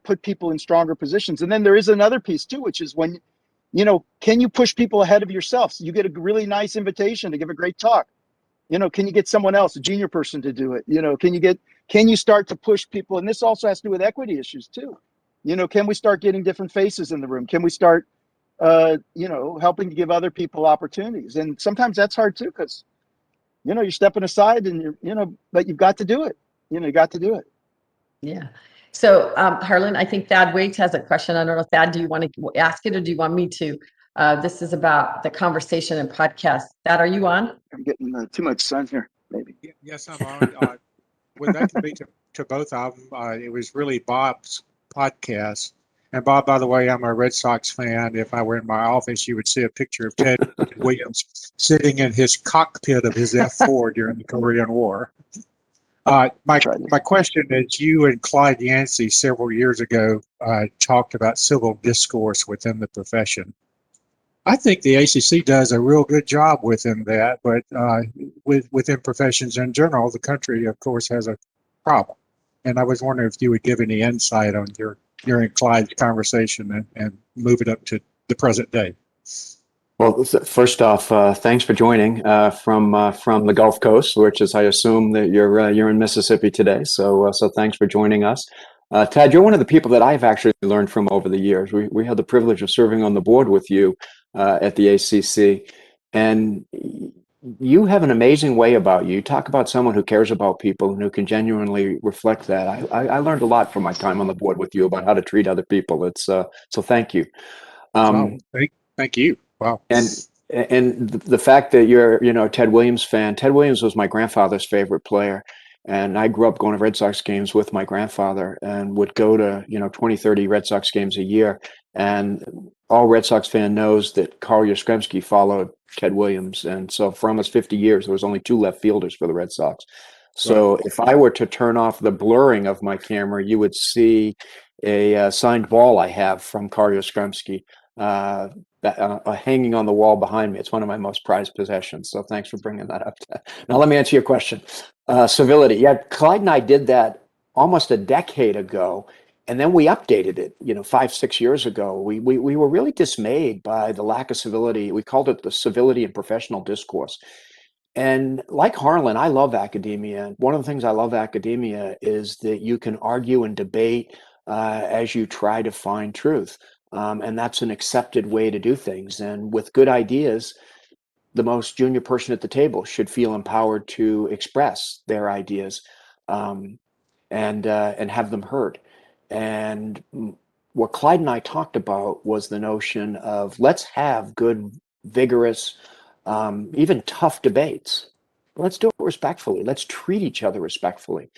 put people in stronger positions. And then there is another piece too, which is when, can you push people ahead of yourself? So you get a really nice invitation to give a great talk. Can you get someone else, a junior person, to do it? Can you start to push people? And this also has to do with equity issues too. Can we start getting different faces in the room? Can we start, helping to give other people opportunities? And sometimes that's hard too, because, you're stepping aside and but you've got to do it. You got to do it. Yeah. So, Harlan, I think Thad Waits has a question. I don't know, Thad, do you want to ask it or do you want me to? This is about the conversation and podcast. Thad, are you on? I'm getting too much sun here, maybe. Yes, I'm on. Would that be to both of them? It was really Bob's podcast. And Bob, by the way, I'm a Red Sox fan. If I were in my office, you would see a picture of Ted Williams sitting in his cockpit of his F4 during the Korean War. My question is, you and Clyde Yancey several years ago talked about civil discourse within the profession. I think the ACC does a real good job within that, but within professions in general, the country, of course, has a problem. And I was wondering if you would give any insight on your and Clyde's conversation and move it up to the present day. Well, first off, thanks for joining from the Gulf Coast, which is, I assume that you're in Mississippi today. So thanks for joining us. Tad, you're one of the people that I've actually learned from over the years. We had the privilege of serving on the board with you at the ACC, and you have an amazing way about you. You talk about someone who cares about people and who can genuinely reflect that. I learned a lot from my time on the board with you about how to treat other people. So thank you. Oh, thank you. Wow. And the fact that you're, a Ted Williams fan. Ted Williams was my grandfather's favorite player. And I grew up going to Red Sox games with my grandfather and would go to, 20, 30 Red Sox games a year. And all Red Sox fan knows that Carl Yastrzemski followed Ted Williams. And so for almost 50 years, there was only two left fielders for the Red Sox. So if I were to turn off the blurring of my camera, you would see a signed ball I have from Carl Yastrzemski. Hanging on the wall behind me. It's one of my most prized possessions. So thanks for bringing that up. Now let me answer your question. Civility. Yeah, Clyde and I did that almost a decade ago, and then we updated it. 5, 6 years ago. We were really dismayed by the lack of civility. We called it the civility and professional discourse. And like Harlan, I love academia. One of the things I love academia is that you can argue and debate as you try to find truth. And that's an accepted way to do things. And with good ideas, the most junior person at the table should feel empowered to express their ideas and have them heard. And what Clyde and I talked about was the notion of let's have good, vigorous, even tough debates. Let's do it respectfully. Let's treat each other respectfully.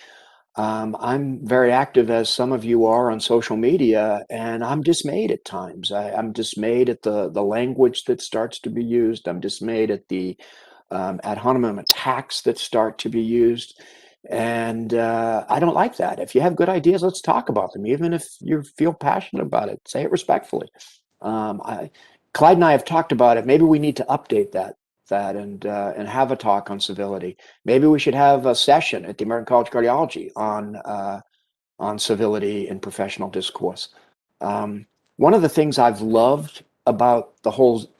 I'm very active, as some of you are, on social media, and I'm dismayed at times. I'm dismayed at the language that starts to be used. I'm dismayed at the ad hominem attacks that start to be used. And I don't like that. If you have good ideas, let's talk about them. Even if you feel passionate about it, say it respectfully. Clyde and I have talked about it. Maybe we need to update that and have a talk on civility. Maybe we should have a session at the American College of Cardiology on civility and professional discourse. One of the things I've loved about the whole,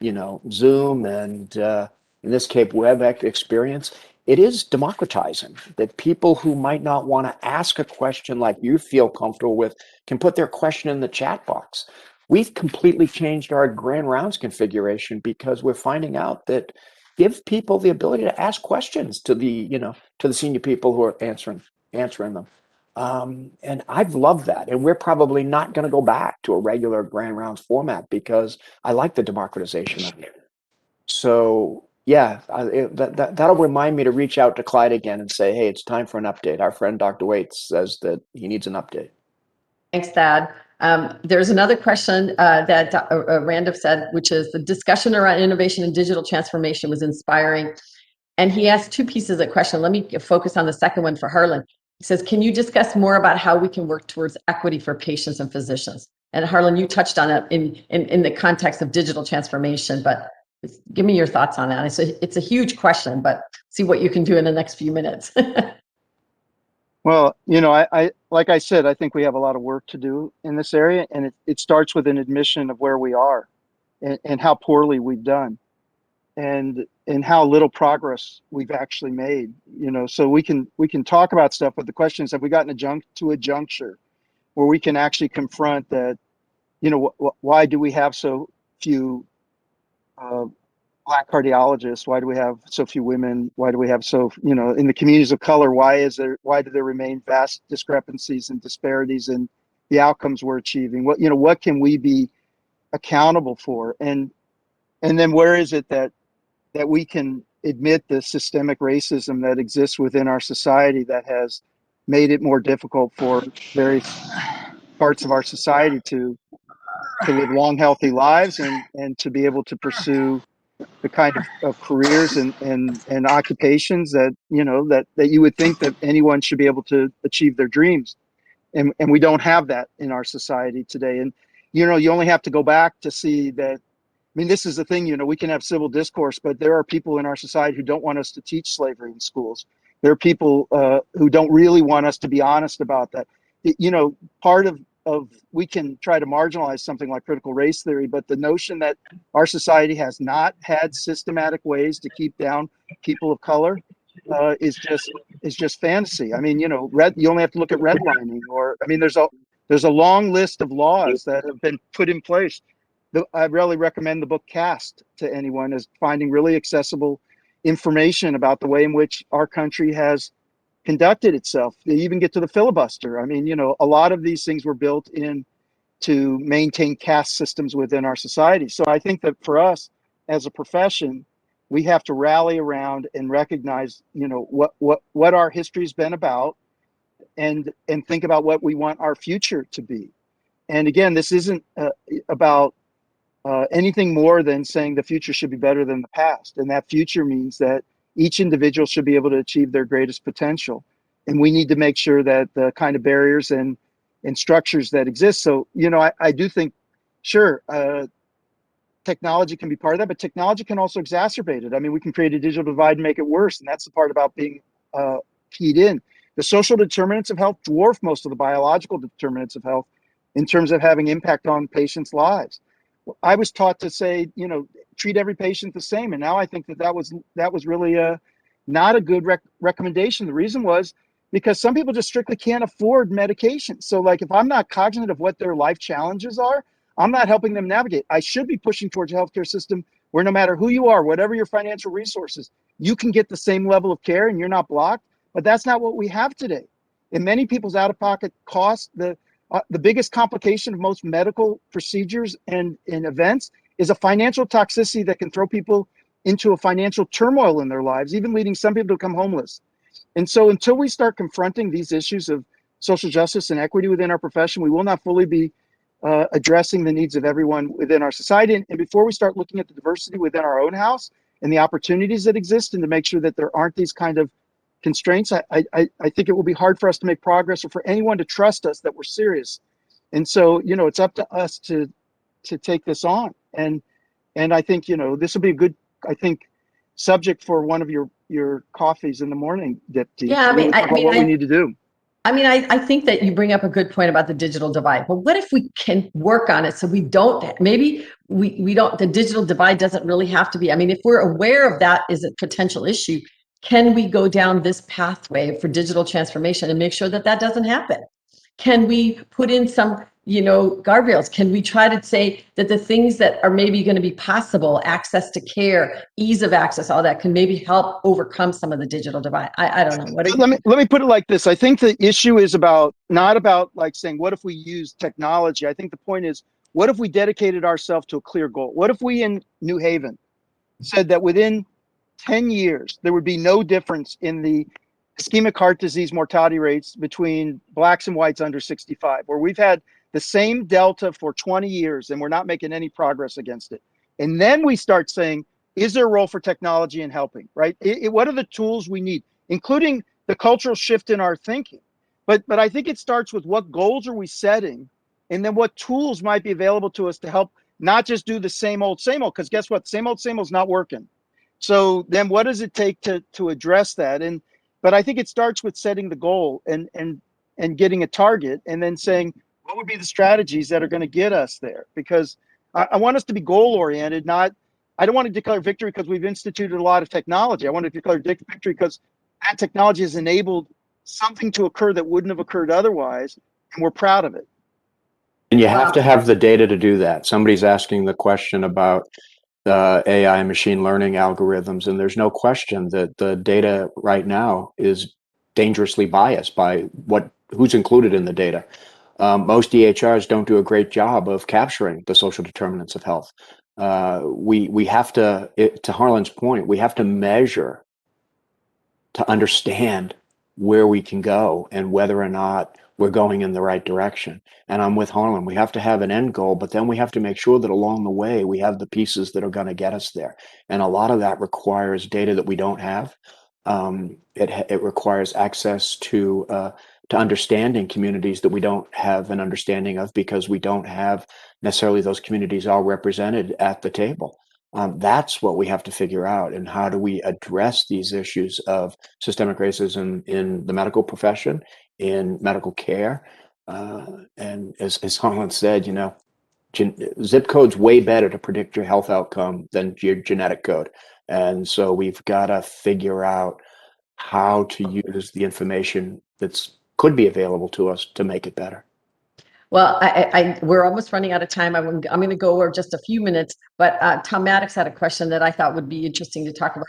Zoom and in this case web experience, it is democratizing. That people who might not want to ask a question like you feel comfortable with can put their question in the chat box. We've completely changed our grand rounds configuration because we're finding out that give people the ability to ask questions to the senior people who are answering them. And I've loved that. And we're probably not going to go back to a regular grand rounds format because I like the democratization of it. So yeah, that'll remind me to reach out to Clyde again and say, hey, it's time for an update. Our friend Dr. Waits says that he needs an update. Thanks, Thad. There's another question that Randolph said, which is the discussion around innovation and digital transformation was inspiring. And he asked two pieces of question. Let me focus on the second one for Harlan. He says, can you discuss more about how we can work towards equity for patients and physicians? And Harlan, you touched on it in the context of digital transformation, but give me your thoughts on that. It's a huge question, but see what you can do in the next few minutes. Well, I like I said, I think we have a lot of work to do in this area, and it starts with an admission of where we are and how poorly we've done and how little progress we've actually made. So we can talk about stuff, but the question is, have we gotten to a juncture where we can actually confront that, why do we have so few Black cardiologists? Why do we have so few women? Why do we have in the communities of color, why do there remain vast discrepancies and disparities in the outcomes we're achieving? What can we be accountable for? And then where is it that we can admit the systemic racism that exists within our society that has made it more difficult for various parts of our society to live long, healthy lives and to be able to pursue the kind of careers and occupations that you would think that anyone should be able to achieve their dreams, and we don't have that in our society today. And you only have to go back to see that. I mean, this is the thing. We can have civil discourse, but there are people in our society who don't want us to teach slavery in schools. There are people who don't really want us to be honest about that. Part of we can try to marginalize something like critical race theory, but the notion that our society has not had systematic ways to keep down people of color is just fantasy. I mean, you only have to look at redlining, or I mean, there's a long list of laws that have been put in place. I really recommend the book Caste to anyone, as finding really accessible information about the way in which our country has conducted itself. They even get to the filibuster. I mean, a lot of these things were built in to maintain caste systems within our society. So I think that for us as a profession, we have to rally around and recognize, what our history's been about, and think about what we want our future to be. And again, this isn't about anything more than saying the future should be better than the past. And that future means that each individual should be able to achieve their greatest potential. And we need to make sure that the kind of barriers and structures that exist. So, I do think, sure, technology can be part of that, but technology can also exacerbate it. I mean, we can create a digital divide and make it worse. And that's the part about being keyed in. The social determinants of health dwarf most of the biological determinants of health in terms of having impact on patients' lives. I was taught to say, treat every patient the same. And now I think that was really not a good recommendation. The reason was because some people just strictly can't afford medication. So like, if I'm not cognizant of what their life challenges are, I'm not helping them navigate. I should be pushing towards a healthcare system where no matter who you are, whatever your financial resources, you can get the same level of care and you're not blocked. But that's not what we have today. In many people's out-of-pocket costs, the biggest complication of most medical procedures and events is a financial toxicity that can throw people into a financial turmoil in their lives, even leading some people to become homeless. And so until we start confronting these issues of social justice and equity within our profession, we will not fully be addressing the needs of everyone within our society. And before we start looking at the diversity within our own house and the opportunities that exist, and to make sure that there aren't these kind of constraints, I think it will be hard for us to make progress, or for anyone to trust us that we're serious. And so, it's up to us to take this on. And I think, this will be a good, subject for one of your coffees in the morning, Dipti. Yeah, what we need to do. I think that you bring up a good point about the digital divide. But what if we can work on it so we don't, maybe we don't, the digital divide doesn't really have to be, if we're aware of that is a potential issue, can we go down this pathway for digital transformation and make sure that that doesn't happen? Can we put in some, guardrails? Can we try to say that the things that are maybe going to be possible, access to care, ease of access, all that, can maybe help overcome some of the digital divide? I don't know. Let me put it like this. I think the issue is not about like saying, what if we use technology? I think the point is, what if we dedicated ourselves to a clear goal? What if we in New Haven said that within 10 years, there would be no difference in the ischemic heart disease mortality rates between blacks and whites under 65, where we've had the same delta for 20 years and we're not making any progress against it. And then we start saying, is there a role for technology in helping, right? What are the tools we need, including the cultural shift in our thinking? But I think it starts with what goals are we setting, and then what tools might be available to us to help not just do the same old, because guess what? Same old is not working. So then what does it take to address that? But I think it starts with setting the goal and getting a target, and then saying, what would be the strategies that are going to get us there? Because I want us to be goal oriented, I don't want to declare victory because we've instituted a lot of technology. I want to declare victory because that technology has enabled something to occur that wouldn't have occurred otherwise, and we're proud of it. And you have to have the data to do that. Somebody's asking the question about AI and machine learning algorithms, and there's no question that the data right now is dangerously biased by who's included in the data. Most EHRs don't do a great job of capturing the social determinants of health. We have to Harlan's point, we have to measure to understand where we can go and whether or not we're going in the right direction. And I'm with Harlan. We have to have an end goal, but then we have to make sure that along the way we have the pieces that are going to get us there. And a lot of that requires data that we don't have. It requires access to understanding communities that we don't have an understanding of, because we don't have necessarily those communities all represented at the table. That's what we have to figure out. And how do we address these issues of systemic racism in the medical profession, in medical care, And as Harlan said, zip code's way better to predict your health outcome than your genetic code. And so we've got to figure out how to use the information that's could be available to us to make it better. Well, we're almost running out of time. I'm going to go over just a few minutes, but Tom Maddox had a question that I thought would be interesting to talk about.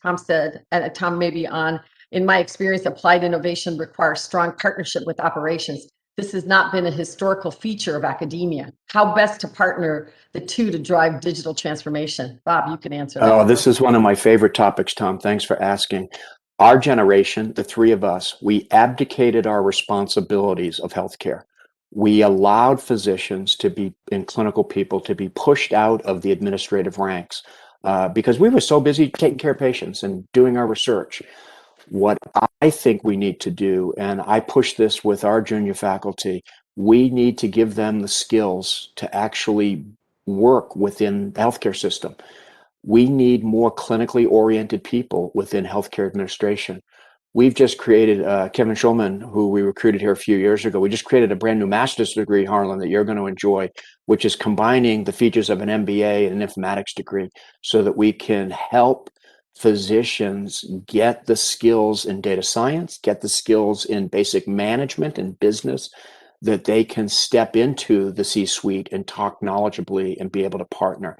Tom said, and Tom maybe on, in my experience, applied innovation requires strong partnership with operations. This has not been a historical feature of academia. How best to partner the two to drive digital transformation? Bob, you can answer that. Oh, this is one of my favorite topics, Tom. Thanks for asking. Our generation, the three of us, we abdicated our responsibilities of healthcare. We allowed physicians to be, and clinical people to be pushed out of the administrative ranks because we were so busy taking care of patients and doing our research. What I think we need to do, and I push this with our junior faculty, we need to give them the skills to actually work within the healthcare system. We need more clinically oriented people within healthcare administration. We've just created, Kevin Schulman, who we recruited here a few years ago, we just created a brand new master's degree, Harlan, that you're going to enjoy, which is combining the features of an MBA and an informatics degree so that we can help physicians get the skills in data science, get the skills in basic management and business, that they can step into the C-suite and talk knowledgeably and be able to partner.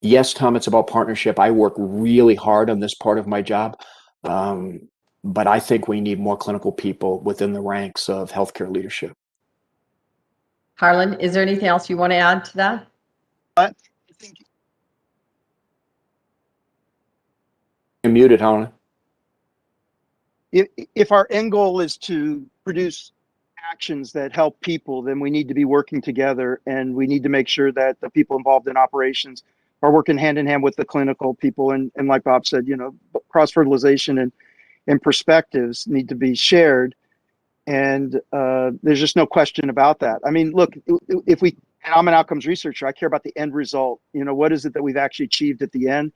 Yes, Tom, it's about partnership. I work really hard on this part of my job. But I think we need more clinical people within the ranks of healthcare leadership. Harlan, is there anything else you want to add to that? I think You're muted, Harlan. if our end goal is to produce actions that help people, then we need to be working together, and we need to make sure that the people involved in operations are working hand in hand with the clinical people. And like Bob said, cross-fertilization and perspectives need to be shared. And there's just no question about that. I mean, look, and I'm an outcomes researcher, I care about the end result. What is it that we've actually achieved at the end?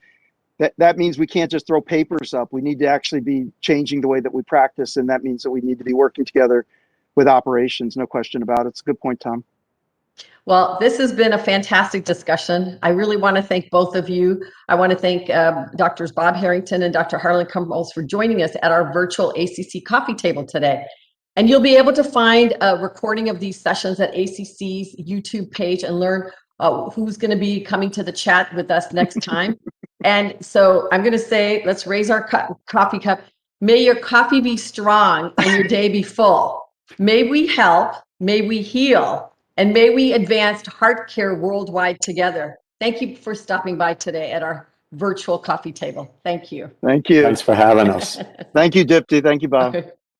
That means we can't just throw papers up. We need to actually be changing the way that we practice. And that means that we need to be working together with operations. No question about it. It's a good point, Tom. Well, this has been a fantastic discussion. I really want to thank both of you. I want to thank Drs. Bob Harrington and Dr. Harlan Krumholz for joining us at our virtual ACC coffee table today. And you'll be able to find a recording of these sessions at ACC's YouTube page and learn who's going to be coming to the chat with us next time. And so I'm going to say, let's raise our coffee cup. May your coffee be strong and your day be full. May we help, may we heal, and may we advance heart care worldwide together. Thank you for stopping by today at our virtual coffee table. Thank you. Thank you. Thanks for having us. Thank you, Dipti. Thank you, Bob. Okay.